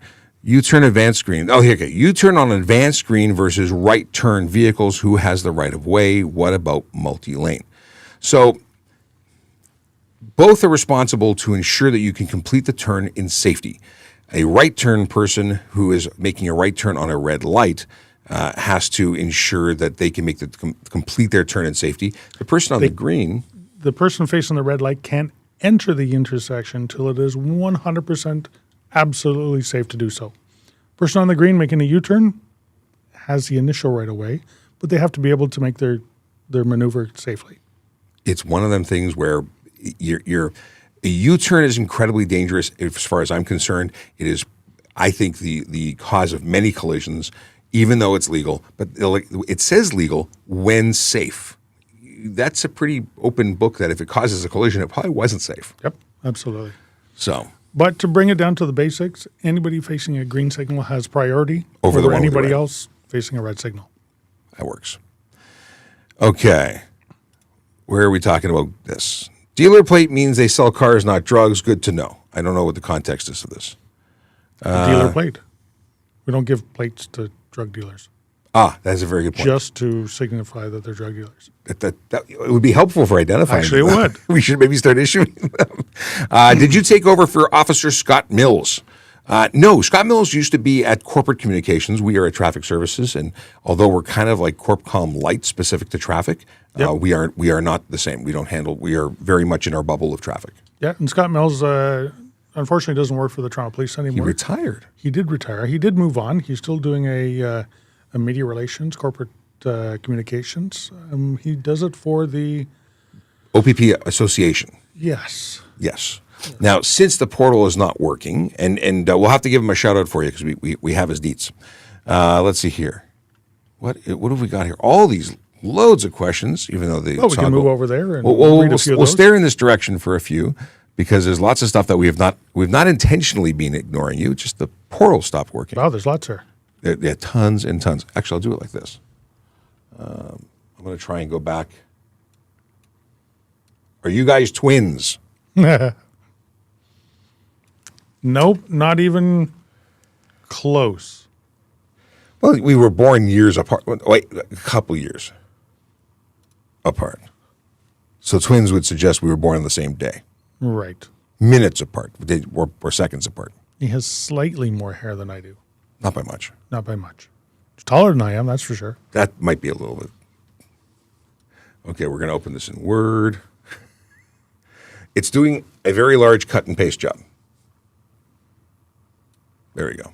U-turn advanced screen. Oh, okay. U-turn on advanced screen versus right turn vehicles. Who has the right of way? What about multi-lane? So both are responsible to ensure that you can complete the turn in safety. A right turn person who is making a right turn on a red light has to ensure that they can complete their turn in safety. The person on the green, The person facing the red light can't enter the intersection till it is 100% absolutely safe to do so. Person on the green making a U-turn has the initial right of way, but they have to be able to make their maneuver safely. it's one of them things where a U-turn is incredibly dangerous as far as I'm concerned. It is, I think, the cause of many collisions, even though it's legal. But it says legal when safe. That's a pretty open book that if it causes a collision, it probably wasn't safe. Yep, absolutely. So, But to bring it down to the basics, anybody facing a green signal has priority Over the one with the anybody red. else facing a red signal. that works. Okay. Where are we talking about this? Dealer plate means they sell cars, not drugs. Good to know. I don't know what the context is of this. Dealer plate. We don't give plates to drug dealers That's a very good point. just to signify that they're drug dealers. That it would be helpful for identifying. Actually, it them. would. We should maybe start issuing them. Did you take over for Officer Scott Mills? No, Scott Mills used to be at Corporate Communications. We are at Traffic Services, and although we're kind of like CorpCom light specific to traffic, Yep. we are not the same. We are very much in our bubble of traffic. Yeah, and Scott Mills, unfortunately, doesn't work for the Toronto Police He anymore. retired. He did retire. He did move on. He's still doing a media relations, corporate communications. He does it for the OPP Association. yes. Yes. Now, since the portal is not working, and we'll have to give him a shout out for you because we have his deets. Let's see here. What have we got here? All these loads of questions, even though they. Well, we can move over there and We'll read a few of we'll those. stare in this direction for a few because there's lots of stuff that we've not intentionally been ignoring you. Just the portal stopped working. Wow, there's lots there. There tons and tons. Actually, I'll do it like this. I'm going to try and go back. Are you guys twins? Nope, not even close. Well, we were born years apart. Wait, a couple years apart. So twins would suggest we were born on the same day. Right. Minutes apart. Or seconds apart. He has slightly more hair than I do. Not by much. Not by much. He's taller than I am, that's for sure. That might be a little bit. Okay, we're going to open this in Word. It's doing a very large cut and paste job. There we go.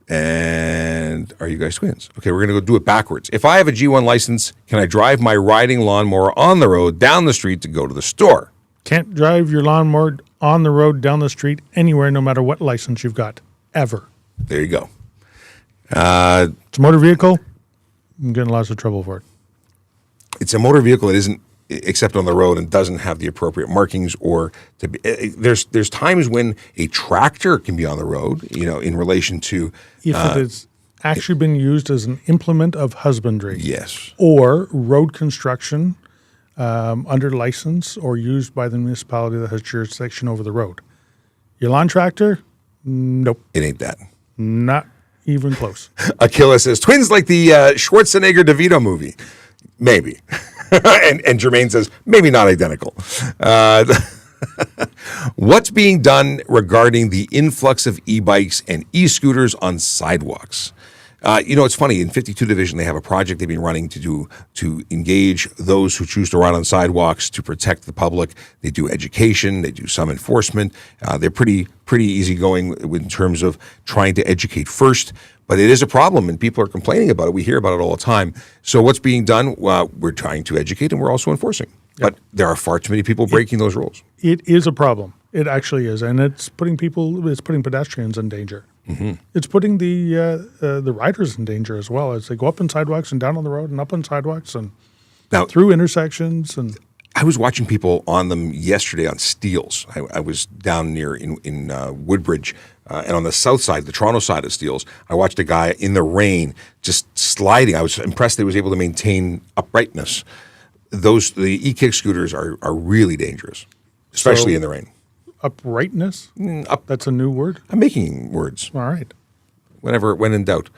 And are you guys twins? Okay, we're going to go do it backwards. If I have a G1 license, can I drive my riding lawnmower on the road down the street to go to the store? Can't drive your lawnmower on the road, down the street, anywhere, no matter what license you've got, ever. There you go. It's a motor vehicle. I'm getting lots of trouble for it. It's a motor vehicle that isn't except on the road and doesn't have the appropriate markings or to be. There's times when a tractor can be on the road, in relation to If it has actually been used as an implement of husbandry. yes. Or road construction under license or used by the municipality that has jurisdiction over the road. Your lawn tractor? Nope. It ain't that. Not even close. Aquila says twins like the Schwarzenegger DeVito movie. Maybe. and Jermaine says maybe not identical. What's being done regarding the influx of e-bikes and e-scooters on sidewalks? It's funny. In 52 Division, they have a project they've been running to engage those who choose to ride on sidewalks to protect the public. They do education. They do some enforcement. They're pretty easygoing in terms of trying to educate first. But it is a problem, and people are complaining about it. We hear about it all the time. So what's being done? We're trying to educate, and we're also enforcing. But there are far too many people breaking those rules. It is a problem. It actually is. And it's putting pedestrians in danger. Mm-hmm. It's putting the riders in danger as well as they go up on sidewalks and down on the road and up on sidewalks and Now, through intersections. And I was watching people on them yesterday on Steeles. I was down near in Woodbridge, and on the south side, the Toronto side of Steeles, I watched a guy in the rain just sliding. I was impressed that he was able to maintain uprightness. The e-kick scooters are really dangerous, especially So- in the rain. uprightness? That's a new word? I'm making words. All right. When in doubt,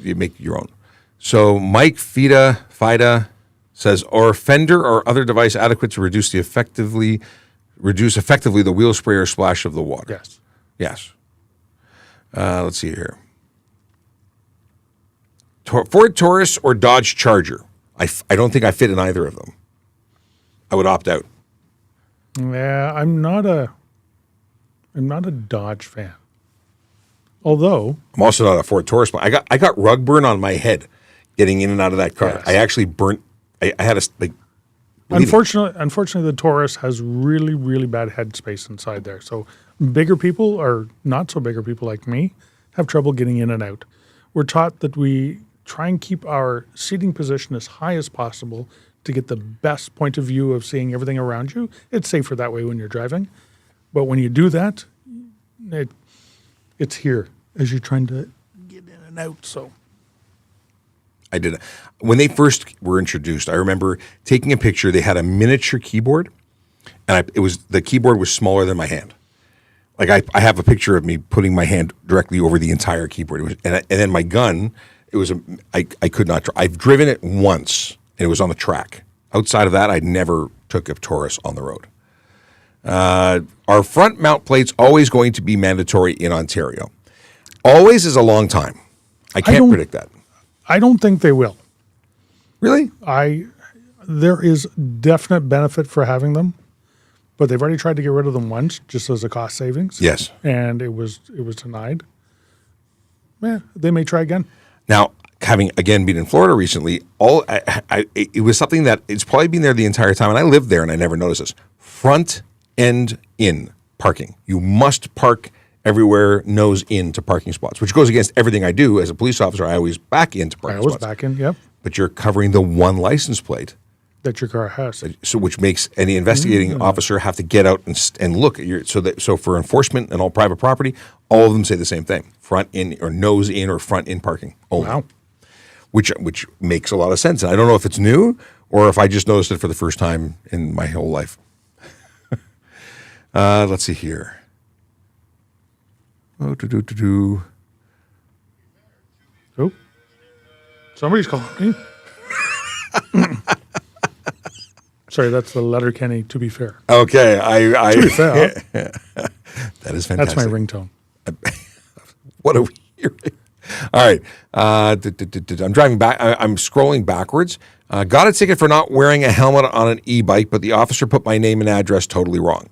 you make your own. So Mike Fida says, "Are fender or other device adequate to reduce effectively the wheel spray or splash of the water?" Yes. Yes. Let's see here. Ford Taurus or Dodge Charger. I don't think I fit in either of them. I would opt out. Yeah, I'm not a Dodge fan. Although I'm also not a Ford Taurus. But I got rug burn on my head getting in and out of that car. Yes. I actually burnt. I had a like. Unfortunately, the Taurus has really, really bad headspace inside there. So bigger people, or not so bigger people like me, have trouble getting in and out. We're taught that we try and keep our seating position as high as possible to get the best point of view of seeing everything around you. It's safer that way when you're driving. But when you do that, it's here as you're trying to get in and out. So I did. When they first were introduced, I remember taking a picture. They had a miniature keyboard, and the keyboard was smaller than my hand. Like I have a picture of me putting my hand directly over the entire keyboard. And then my gun, I could not. I've driven it once, and it was on the track. Outside of that, I never took a Taurus on the road. Are front mount plates always going to be mandatory in Ontario? Always is a long time. I can't predict that. I don't think they will. Really? There is definite benefit for having them, but they've already tried to get rid of them once, just as a cost savings. Yes. And it was denied. Yeah, they may try again. Now, having again been in Florida recently, it was something that it's probably been there the entire time, and I lived there and I never noticed this. Front end in parking. You must park everywhere nose into parking spots, which goes against everything I do as a police officer. I always back into parking spots. Back in, yep. But you're covering the one license plate that your car has. So which makes any investigating officer have to get out and look at so for enforcement and all private property, all of them say the same thing: front in or nose in or front in parking only. Wow. Which makes a lot of sense. And I don't know if it's new or if I just noticed it for the first time in my whole life. Let's see here. Oh, Oh, somebody's calling me. Sorry, that's the letter Kenny, to be fair. Okay. To be fair. That is fantastic. That's my ringtone. What are we hearing? All right. I'm driving back. I'm scrolling backwards. Got a ticket for not wearing a helmet on an e-bike, but the officer put my name and address totally wrong.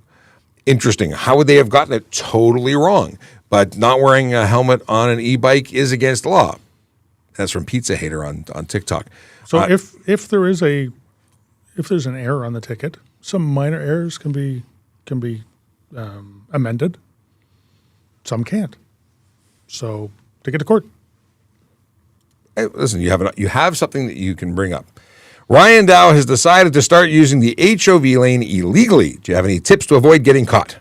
Interesting. How would they have gotten it totally wrong? But not wearing a helmet on an e-bike is against the law. That's from Pizza Hater on TikTok. So if there's an error on the ticket, some minor errors can be amended. Some can't. So take it to court. Hey, listen, you have something that you can bring up. Ryan Dow has decided to start using the HOV lane illegally. Do you have any tips to avoid getting caught?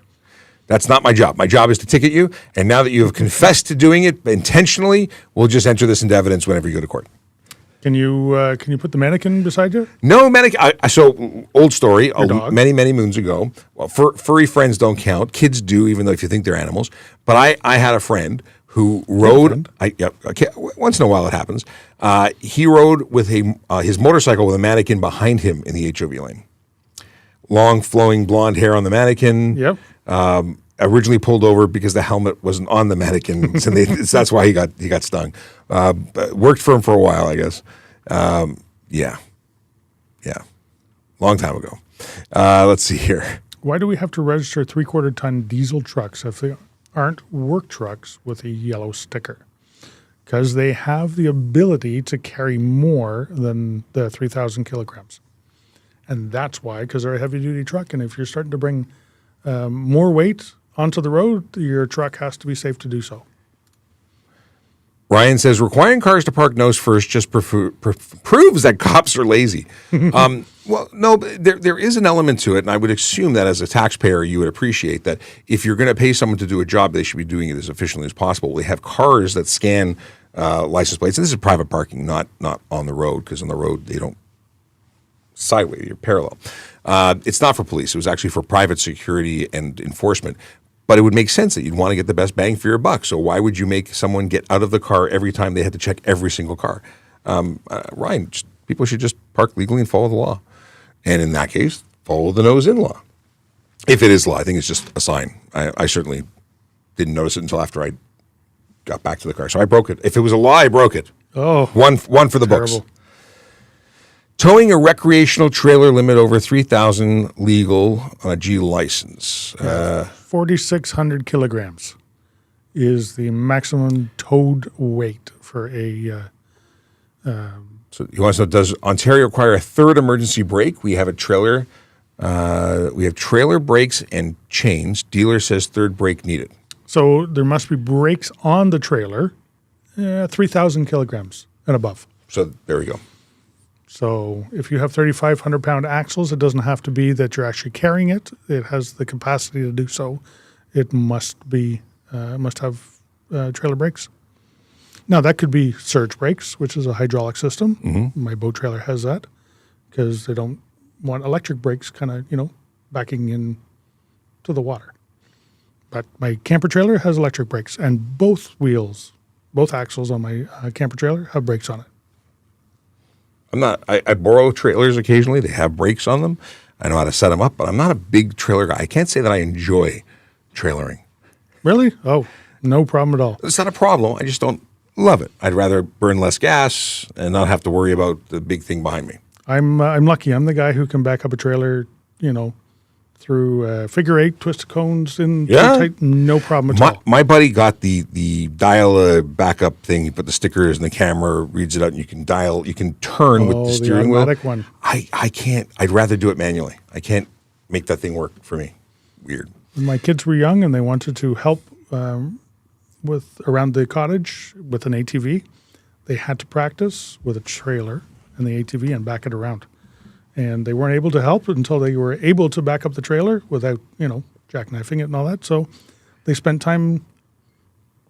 That's not my job. My job is to ticket you, and now that you have confessed to doing it intentionally, we'll just enter this into evidence whenever you go to court. Can you put the mannequin beside you? No mannequin. So old story. Dog. Many moons ago. Well, furry friends don't count. Kids do, even though if you think they're animals. But I had a friend who rode. Once in a while it happens. He rode with his motorcycle with a mannequin behind him in the HOV lane. Long flowing blonde hair on the mannequin. Yep. Originally pulled over because the helmet wasn't on the mannequin, and that's why he got stung. Worked for him for a while, I guess. Yeah, long time ago. Let's see here. Why do we have to register 3/4 ton diesel trucks if they aren't work trucks with a yellow sticker? Because they have the ability to carry more than the 3,000 kilograms. And that's why, because they're a heavy-duty truck. And if you're starting to bring more weight onto the road, your truck has to be safe to do so. Ryan says, requiring cars to park nose first just proves that cops are lazy. Well, no, there is an element to it, and I would assume that as a taxpayer, you would appreciate that if you're going to pay someone to do a job, they should be doing it as efficiently as possible. We have cars that scan license plates, and this is private parking, not on the road, because on the road, they don't sideways, you're parallel. It's not for police. It was actually for private security and enforcement. But it would make sense that you'd want to get the best bang for your buck. So why would you make someone get out of the car every time they had to check every single car? Ryan, people should just park legally and follow the law. And in that case, follow the nose-in law. If it is law, I think it's just a sign. I certainly didn't notice it until after I got back to the car. So I broke it. If it was a law, I broke it. Oh, One for the books. terrible. Towing a recreational trailer limit over 3,000 legal on a G license. 4,600 kilograms is the maximum towed weight for a. So you want to know, does Ontario require a third emergency brake? We have a trailer. We have trailer brakes and chains. Dealer says third brake needed. So there must be brakes on the trailer, 3,000 kilograms and above. So there we go. So if you have 3,500 pound axles, it doesn't have to be that you're actually carrying it. It has the capacity to do so. It must have trailer brakes. Now that could be surge brakes, which is a hydraulic system. Mm-hmm. My boat trailer has that because they don't want electric brakes kind of, backing in to the water. But my camper trailer has electric brakes, and both axles on my camper trailer have brakes on it. I borrow trailers occasionally. They have brakes on them. I know how to set them up, but I'm not a big trailer guy. I can't say that I enjoy trailering. Really? Oh, no problem at all. It's not a problem. I just don't love it. I'd rather burn less gas and not have to worry about the big thing behind me. I'm lucky. I'm the guy who can back up a trailer, through figure eight, twisted cones in tight, no problem at all. My buddy got the dial backup thing. You put the stickers and the camera reads it out, and you can turn with the steering wheel. automatic one. I can't. I'd rather do it manually. I can't make that thing work for me. Weird. When my kids were young and they wanted to help with around the cottage with an ATV, they had to practice with a trailer and the ATV and back it around. And they weren't able to help until they were able to back up the trailer without, jackknifing it and all that. So they spent time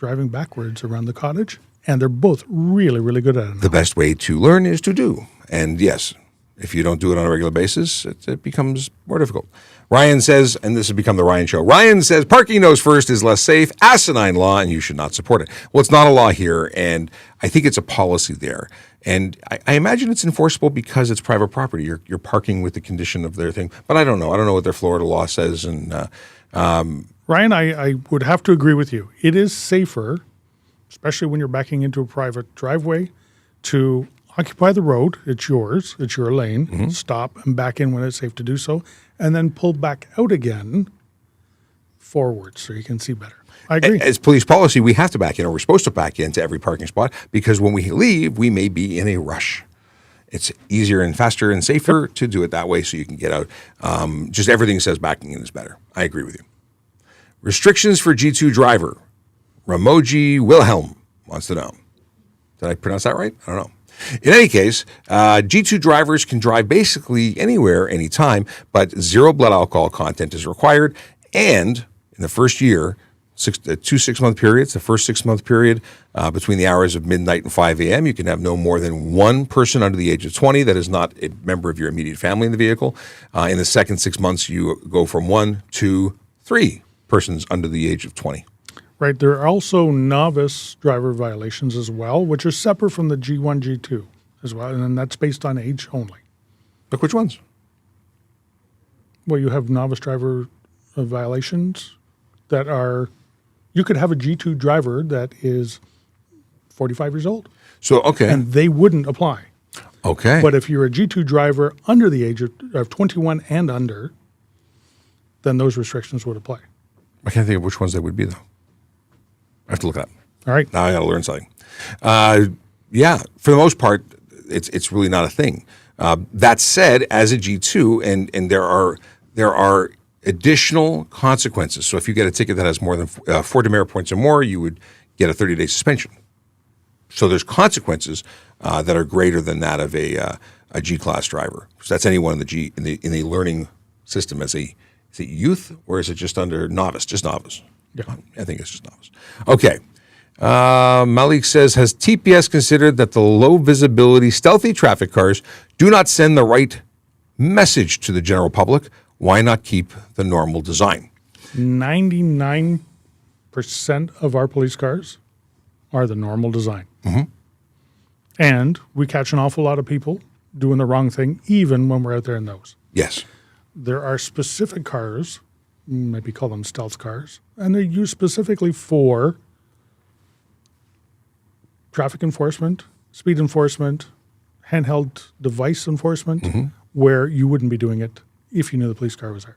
driving backwards around the cottage, and they're both really, really good at it now. The best way to learn is to do. And yes, if you don't do it on a regular basis, it becomes more difficult. Ryan says, and this has become the Ryan show, Ryan says, parking nose first is less safe, asinine law, and you should not support it. Well, it's not a law here, and I think it's a policy there. And I imagine it's enforceable because it's private property. You're parking with the condition of their thing. But I don't know. I don't know what their Florida law says. And Ryan, I would have to agree with you. It is safer, especially when you're backing into a private driveway, to occupy the road. It's yours. It's your lane. Mm-hmm. Stop and back in when it's safe to do so. And then pull back out again forward so you can see better. I agree. As police policy, we have to back in, or we're supposed to back into every parking spot, because when we leave, we may be in a rush. It's easier and faster and safer to do it that way so you can get out. Just everything says backing in is better. I agree with you. Restrictions for G2 driver. Ramoji Wilhelm wants to know. Did I pronounce that right? I don't know. In any case, G2 drivers can drive basically anywhere, anytime, but 0 blood alcohol content is required. And in the first year, 2 6-month periods, the first 6-month period between the hours of midnight and 5 a.m., you can have no more than one person under the age of 20 that is not a member of your immediate family in the vehicle. In the second 6 months, you go from 1 to 3 persons under the age of 20. Right. There are also novice driver violations as well, which are separate from the G1, G2 as well, and that's based on age only. Look, which ones? Well, you have novice driver violations that are... You could have a G2 driver that is 45 years old. So, okay. And they wouldn't apply. Okay. But if you're a G2 driver under the age of 21 and under, then those restrictions would apply. I can't think of which ones they would be, though. I have to look it up. All right. Now I got to learn something. Yeah, for the most part, it's really not a thing. That said, as a G2, and there are additional consequences. So if you get a ticket that has more than 4 demerit points or more, you would get a 30-day suspension. So there's consequences that are greater than that of a G-class driver. So that's anyone in the G in the learning system as is it youth, or is it just under novice? Just novice. Yeah. I think it's just novice. Okay. Malik says, has TPS considered that the low visibility, stealthy traffic cars do not send the right message to the general public? Why not keep the normal design? 99% of our police cars are the normal design. Mm-hmm. And we catch an awful lot of people doing the wrong thing, even when we're out there in those. Yes. There are specific cars, maybe call them stealth cars, and they're used specifically for traffic enforcement, speed enforcement, handheld device enforcement, Mm-hmm. where you wouldn't be doing it if you knew the police car was there.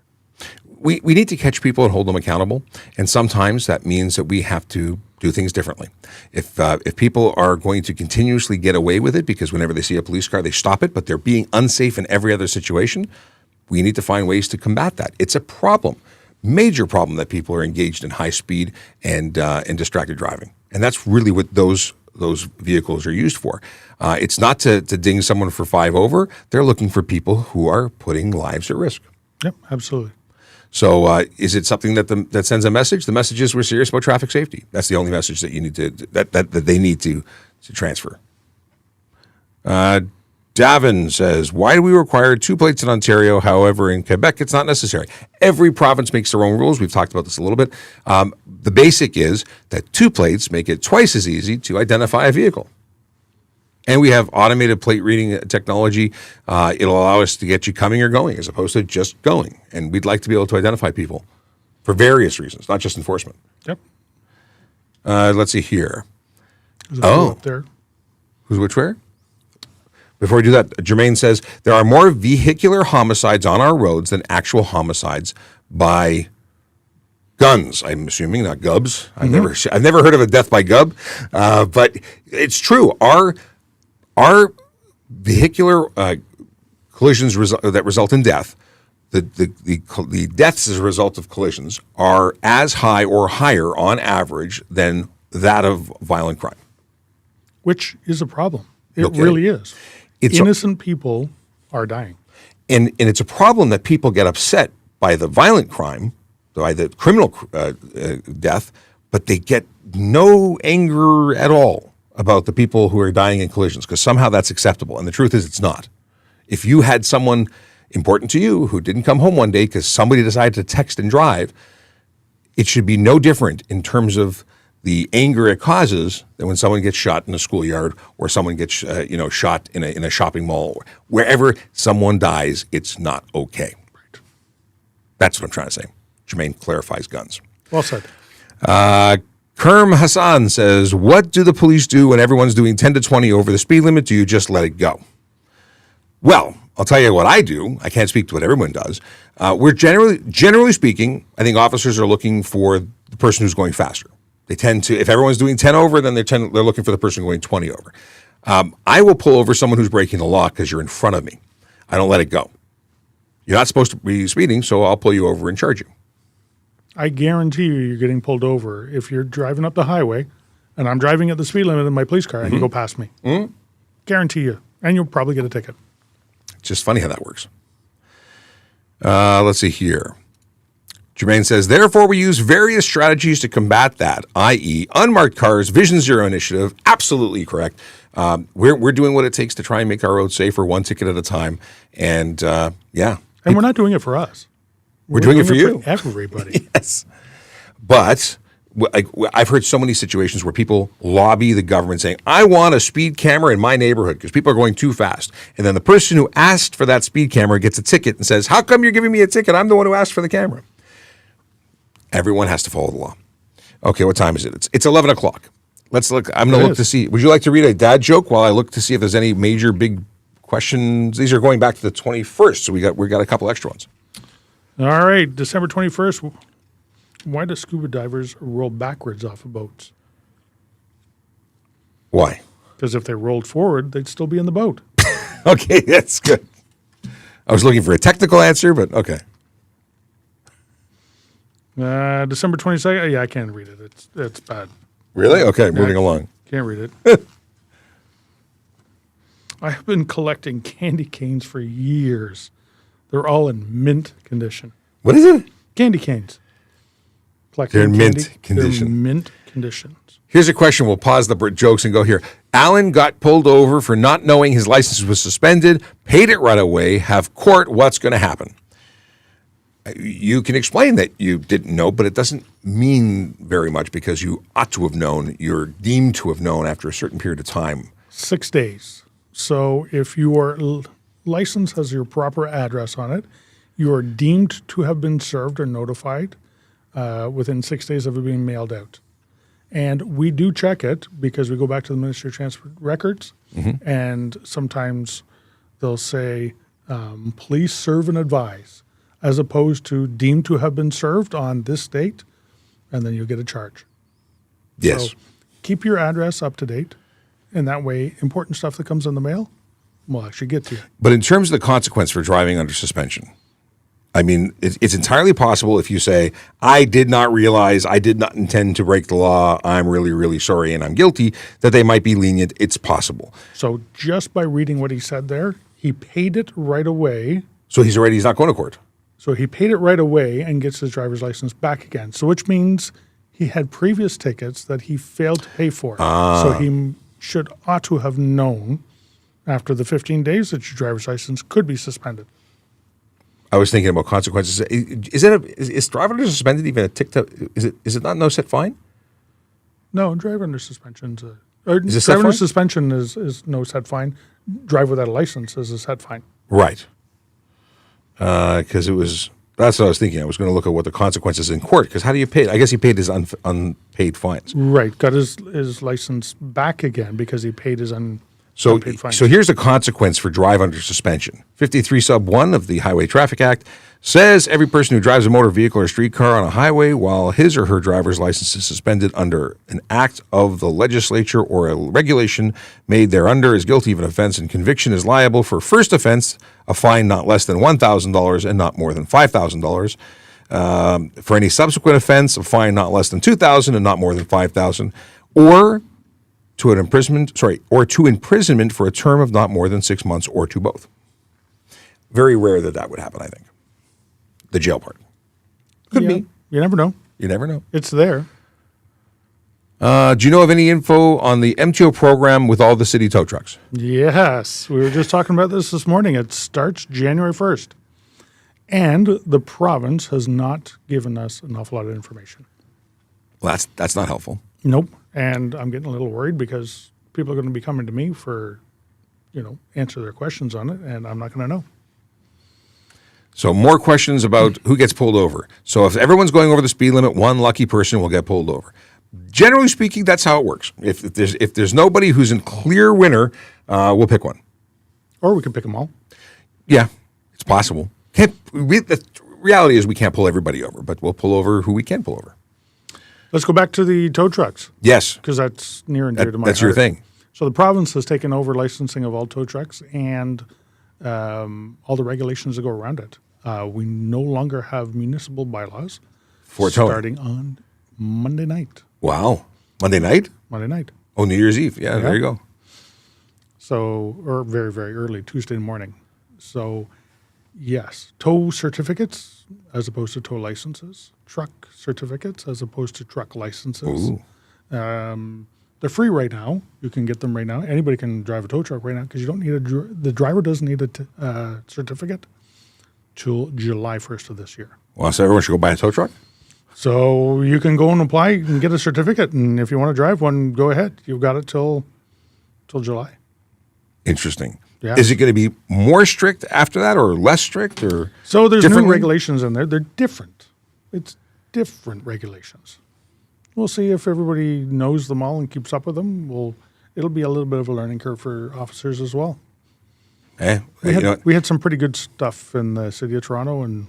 We need to catch people and hold them accountable, and sometimes that means that we have to do things differently. If people are going to continuously get away with it because whenever they see a police car they stop it, but they're being unsafe in every other situation, we need to find ways to combat that. It's a problem, major problem, that people are engaged in high speed and distracted driving, and that's really what those vehicles are used for. It's not to ding someone for 5 over. They're looking for people who are putting lives at risk. Yep, absolutely. So is it something that sends a message? The message is we're serious about traffic safety. That's the only message that you need that they need to transfer. Davin says, why do we require 2 plates in Ontario? However, in Quebec, it's not necessary. Every province makes their own rules. We've talked about this a little bit. The basic is that 2 plates make it twice as easy to identify a vehicle. And we have automated plate reading technology. It'll allow us to get you coming or going as opposed to just going. And we'd like to be able to identify people for various reasons, not just enforcement. Yep. Let's see here. There's a few up there. Who's which where? Before we do that, Jermaine says, there are more vehicular homicides on our roads than actual homicides by guns. I'm assuming, not gubs. I've never heard of a death by gub, but it's true. Our vehicular collisions that result in death, the deaths as a result of collisions are as high or higher on average than that of violent crime. Which is a problem. It Okay. really is. It's Innocent people are dying. And it's a problem that people get upset by the violent crime, by the criminal death, but they get no anger at all about the people who are dying in collisions because somehow that's acceptable. And the truth is it's not. If you had someone important to you who didn't come home one day because somebody decided to text and drive, it should be no different in terms of the anger it causes than when someone gets shot in a schoolyard or someone gets shot in a shopping mall. Wherever someone dies, it's not okay. Right. That's what I'm trying to say. Jermaine clarifies guns. Well said. Kerm Hassan says, what do the police do when everyone's doing 10 to 20 over the speed limit? Do you just let it go? Well, I'll tell you what I do. I can't speak to what everyone does. We're generally speaking, I think officers are looking for the person who's going faster. They tend to, if everyone's doing 10 over, then they're looking for the person going 20 over. I will pull over someone who's breaking the law because you're in front of me. I don't let it go. You're not supposed to be speeding, so I'll pull you over and charge you. I guarantee you're getting pulled over if you're driving up the highway and I'm driving at the speed limit in my police car and you go past me. Mm-hmm. Guarantee you. And you'll probably get a ticket. It's just funny how that works. Let's see here. Jermaine says, therefore, we use various strategies to combat that, i.e. unmarked cars, Vision Zero initiative. Absolutely correct. We're doing what it takes to try and make our roads safer, one ticket at a time. And yeah. And we're not doing it for us. We're doing it for you. For everybody. Yes. But I've heard so many situations where people lobby the government saying, I want a speed camera in my neighborhood because people are going too fast. And then the person who asked for that speed camera gets a ticket and says, how come you're giving me a ticket? I'm the one who asked for the camera. Everyone has to follow the law. Okay, what time is it? It's 11 o'clock. Let's look. I'm going to look to see. Would you like to read a dad joke while I look to see if there's any major big questions? These are going back to the 21st, so we got a couple extra ones. All right, December 21st. Why do scuba divers roll backwards off of boats? Why? Because if they rolled forward, they'd still be in the boat. Okay, that's good. I was looking for a technical answer, but okay. December 22nd. Yeah, I can't read it. It's bad. Really? Okay, moving along. Can't read it. I have been collecting candy canes for years. They're all in mint condition. What is it? Candy canes. They're in mint condition. They're mint conditions. Here's a question. We'll pause the jokes and go here. Alan got pulled over for not knowing his license was suspended, paid it right away, have court. What's going to happen? You can explain that you didn't know, but it doesn't mean very much because you ought to have known. You're deemed to have known after a certain period of time. 6 days. So if your license has your proper address on it, you are deemed to have been served or notified within 6 days of it being mailed out. And we do check it because we go back to the Ministry of Transport records, and sometimes they'll say, please serve and advise, as opposed to deemed to have been served on this date, and then you'll get a charge. Yes. So keep your address up to date, and that way important stuff that comes in the mail will actually get to you. But in terms of the consequence for driving under suspension, I mean, it's entirely possible if you say, I did not realize, I did not intend to break the law, I'm really, really sorry, and I'm guilty, that they might be lenient. It's possible. So just by reading what he said there, he paid it right away. So he's not going to court. So he paid it right away and gets his driver's license back again. So which means he had previous tickets that he failed to pay for. So he ought to have known after the 15 days that your driver's license could be suspended. I was thinking about consequences. Is driver under suspended even a TikTok? Is it not no set fine? No, driver under suspension is set fine? suspension is no set fine. Drive without a license is a set fine. Right. Because that's what I was thinking. I was going to look at what the consequences in court. Because how do you pay? I guess he paid his unpaid fines. Right. Got his license back again because he paid his unpaid fines. So here's the consequence for drive under suspension. 53 sub 1 of the Highway Traffic Act says every person who drives a motor vehicle or streetcar on a highway while his or her driver's license is suspended under an act of the legislature or a regulation made thereunder is guilty of an offense, and conviction is liable for first offense, a fine not less than $1,000 and not more than $5,000. For any subsequent offense, a fine not less than $2,000 and not more than $5,000, or to imprisonment for a term of not more than 6 months, or to both. Very rare that would happen, I think. The jail part. Could be. You never know. You never know. It's there. Do you know of any info on the MTO program with all the city tow trucks? Yes. We were just talking about this morning. It starts January 1st. And the province has not given us an awful lot of information. Well, that's not helpful. Nope. And I'm getting a little worried because people are going to be coming to me for, answer their questions on it, and I'm not going to know. So more questions about who gets pulled over. So if everyone's going over the speed limit, one lucky person will get pulled over. Generally speaking, that's how it works. If there's nobody who's in clear winner, we'll pick one. Or we can pick them all. Yeah, it's possible. The reality is we can't pull everybody over, but we'll pull over who we can pull over. Let's go back to the tow trucks. Yes. Because that's near and dear to my heart. That's your thing. So the province has taken over licensing of all tow trucks and all the regulations that go around it. We no longer have municipal bylaws For towing. starting on Monday night. Wow. Monday night? Monday night. Oh, New Year's Eve. Yeah, there you go. So, or very, very early, Tuesday morning. So, yes, tow certificates as opposed to tow licenses, truck certificates as opposed to truck licenses. Ooh. They're free right now. You can get them right now. Anybody can drive a tow truck right now because you don't need the driver doesn't need a certificate till July 1st of this year. Well, so everyone should go buy a tow truck? So you can go and apply and get a certificate, and if you want to drive one, go ahead. You've got it till July. Interesting. Yeah. Is it going to be more strict after that, or less strict, or so there's new differently? regulations in there. They're different. It's different regulations. We'll see if everybody knows them all and keeps up with them. It'll be a little bit of a learning curve for officers as well. We had some pretty good stuff in the city of Toronto, and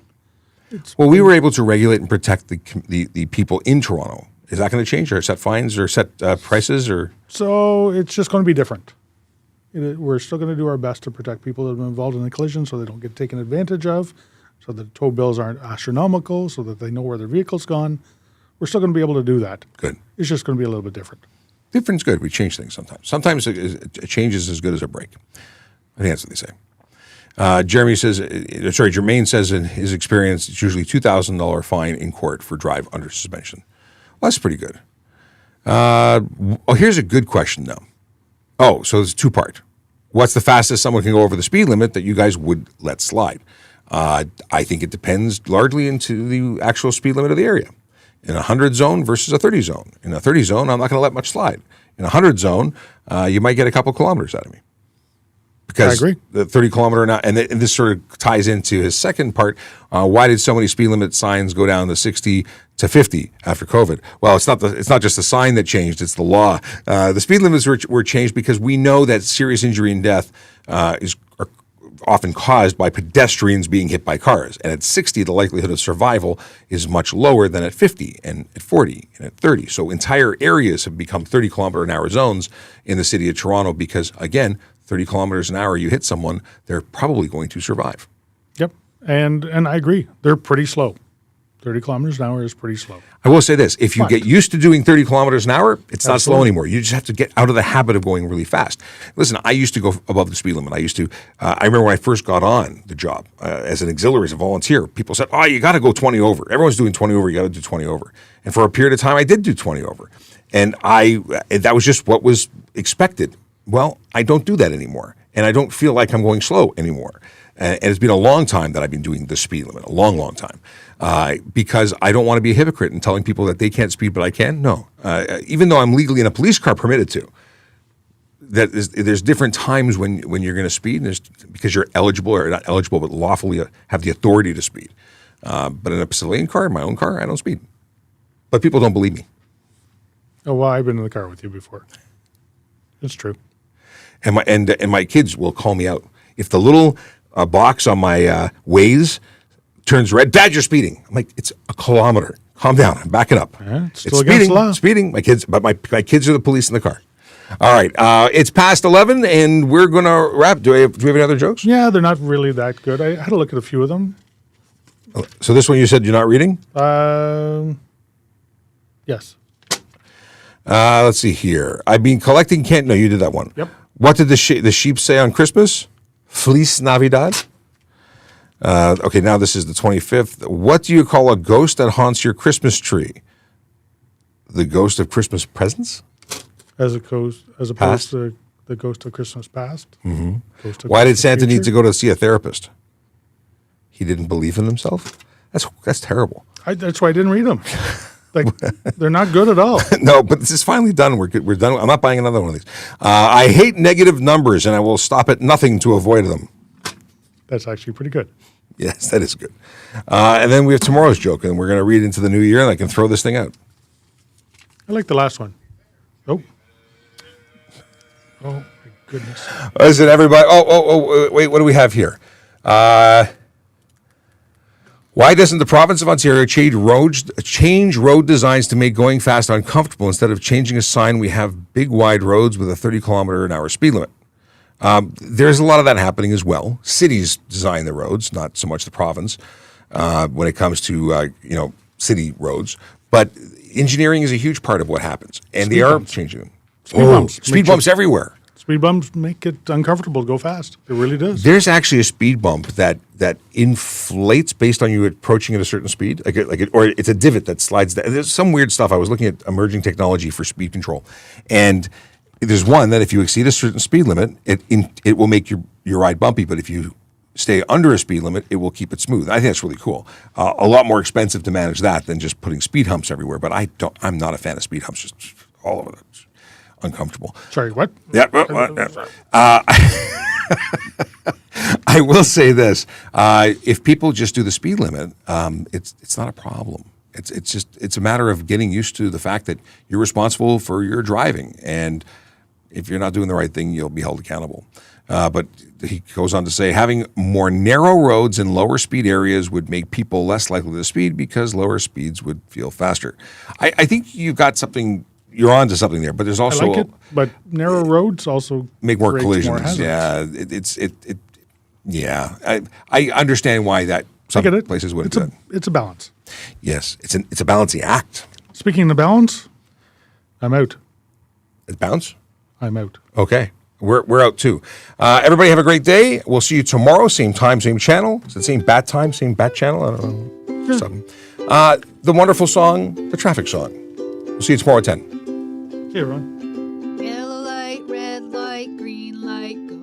we were able to regulate and protect the people in Toronto. Is that going to change, or set fines, or set prices, or? So it's just going to be different. We're still going to do our best to protect people that have been involved in the collision so they don't get taken advantage of, so that tow bills aren't astronomical, so that they know where their vehicle's gone. We're still going to be able to do that. Good. It's just going to be a little bit different. Different's good. We change things sometimes. Sometimes a change is as good as a break. I think that's what they say. Jermaine says in his experience, it's usually $2,000 fine in court for drive under suspension. Well, that's pretty good. Here's a good question, though. Oh, so it's two-part. What's the fastest someone can go over the speed limit that you guys would let slide? I think it depends largely into the actual speed limit of the area. In a 100 zone versus a 30 zone. In a 30 zone, I'm not going to let much slide. In a 100 zone, you might get a couple kilometers out of me. Because I agree. The 30-kilometer now, and this sort of ties into his second part. Why did so many speed limit signs go down to 60 to 50 after COVID. Well, it's not just the sign that changed; it's the law. The speed limits were changed because we know that serious injury and death are often caused by pedestrians being hit by cars. And at 60, the likelihood of survival is much lower than at 50 and at 40 and at 30. So entire areas have become 30-kilometer-an-hour zones in the city of Toronto because, again, 30 kilometers an hour, you hit someone, they're probably going to survive. Yep. And I agree. They're pretty slow. 30 kilometers an hour is pretty slow. I will say this. If you get used to doing 30 kilometers an hour, it's not slow Absolutely. anymore. You just have to get out of the habit of going really fast. Listen, I used to go above the speed limit. I remember when I first got on the job as an auxiliary, as a volunteer, people said, oh, you got to go 20 over. Everyone's doing 20 over. You got to do 20 over. And for a period of time, I did do 20 over. And that was just what was expected. Well, I don't do that anymore. And I don't feel like I'm going slow anymore. And it's been a long time that I've been doing the speed limit, a long, long time, because I don't want to be a hypocrite and telling people that they can't speed, but I can. No, even though I'm legally in a police car permitted to, there's different times when you're going to speed, and because you're eligible or not eligible, but lawfully have the authority to speed. But in a civilian car, my own car, I don't speed. But people don't believe me. Oh, well, I've been in the car with you before. It's true. And my kids will call me out if the little box on my Waze turns red. Dad, you're speeding. I'm like, it's a kilometer. Calm down. I'm backing up. Yeah, it's still it's against speeding. the law. Speeding. My kids, but my kids are the police in the car. All right. It's past 11, and we're going to wrap. Do we have any other jokes? Yeah, they're not really that good. I had a look at a few of them. So this one you said you're not reading? Yes. Let's see here. I've been collecting candy. No, you did that one. Yep. What did the sheep say on Christmas? Feliz Navidad. Okay, now this is the 25th. What do you call a ghost that haunts your Christmas tree? The ghost of Christmas presents? As opposed to the ghost of Christmas past. Mm-hmm. Why did Santa need to go to see a therapist? He didn't believe in himself? That's terrible. That's why I didn't read them. Like, they're not good at all. No, but this is finally done. We're good. We're done. I'm not buying another one of these. I hate negative numbers, and I will stop at nothing to avoid them. That's actually pretty good. Yes, that is good. And then we have tomorrow's joke, and we're going to read into the new year, and I can throw this thing out. I like the last one. Oh, my goodness. Listen, everybody. Wait, what do we have here? Why doesn't the province of Ontario change road designs to make going fast uncomfortable? Instead of changing a sign, we have big, wide roads with a 30-kilometer-an-hour speed limit. There's a lot of that happening as well. Cities design the roads, not so much the province, when it comes to city roads. But engineering is a huge part of what happens, and they are changing them. Speed bumps everywhere. Speed bumps make it uncomfortable to go fast. It really does. There's actually a speed bump that inflates based on you approaching at a certain speed, or it's a divot that slides down. There's some weird stuff. I was looking at emerging technology for speed control, and there's one that if you exceed a certain speed limit, it will make your ride bumpy. But if you stay under a speed limit, it will keep it smooth. I think that's really cool. A lot more expensive to manage that than just putting speed humps everywhere. But I'm not a fan of speed humps. Just all over it. Uncomfortable. Sorry, what? Yeah. I will say this: if people just do the speed limit, it's not a problem. It's a matter of getting used to the fact that you're responsible for your driving, and if you're not doing the right thing, you'll be held accountable. But he goes on to say, having more narrow roads in lower speed areas would make people less likely to speed because lower speeds would feel faster. I think you've got something. You're on to something there, but there's also I like it, but narrow roads also make more collisions. More Yeah, I understand why that some places would have done. It's a balance. Yes, it's a balancing act. Speaking of balance, I'm out. It's balance? I'm out. Okay. We're out too. Everybody have a great day. We'll see you tomorrow, same time, same channel. Is it same bat time, same bat channel? I don't know. Something. The wonderful song, the traffic song. We'll see you tomorrow at 10. Hey, everyone. Yellow light, red light, green light, go.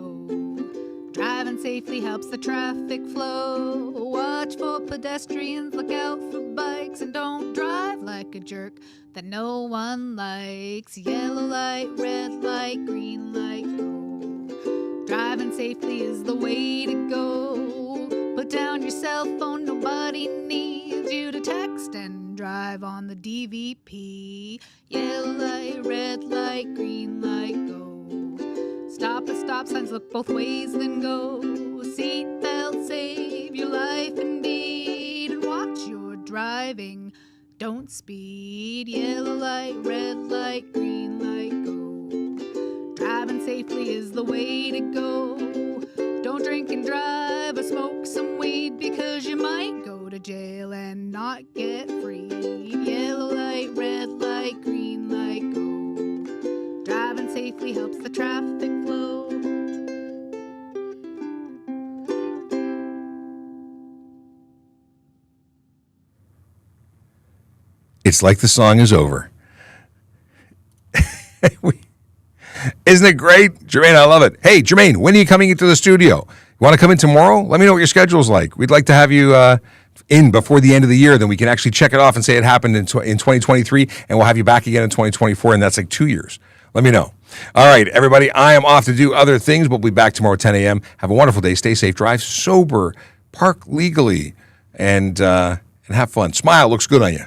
Driving safely helps the traffic flow. Watch for pedestrians, look out for bikes, and don't drive like a jerk that no one likes. Yellow light, red light, green light, go. Driving safely is the way to go. Put down your cell phone, nobody needs you to text and drive. drive on the DVP. Yellow light, red light, green light, go. Stop at stop signs, look both ways, then go. Seatbelt, save your life indeed. And watch your driving, don't speed. Yellow light, red light, green light, go. Driving safely is the way to go. Don't drink and drive or smoke some weed, because you might go to jail and not get freed. Yellow light, red light, green light, go. Driving safely helps the traffic flow. It's like the song is over. Isn't it great? Jermaine, I love it. Hey, Jermaine, when are you coming into the studio? You want to come in tomorrow? Let me know what your schedule's like. We'd like to have you in before the end of the year. Then we can actually check it off and say it happened in 2023, and we'll have you back again in 2024, and that's like 2 years. Let me know. All right, everybody, I am off to do other things. We'll be back tomorrow at 10 a.m. Have a wonderful day. Stay safe. Drive sober. Park legally. And have fun. Smile. Looks good on you.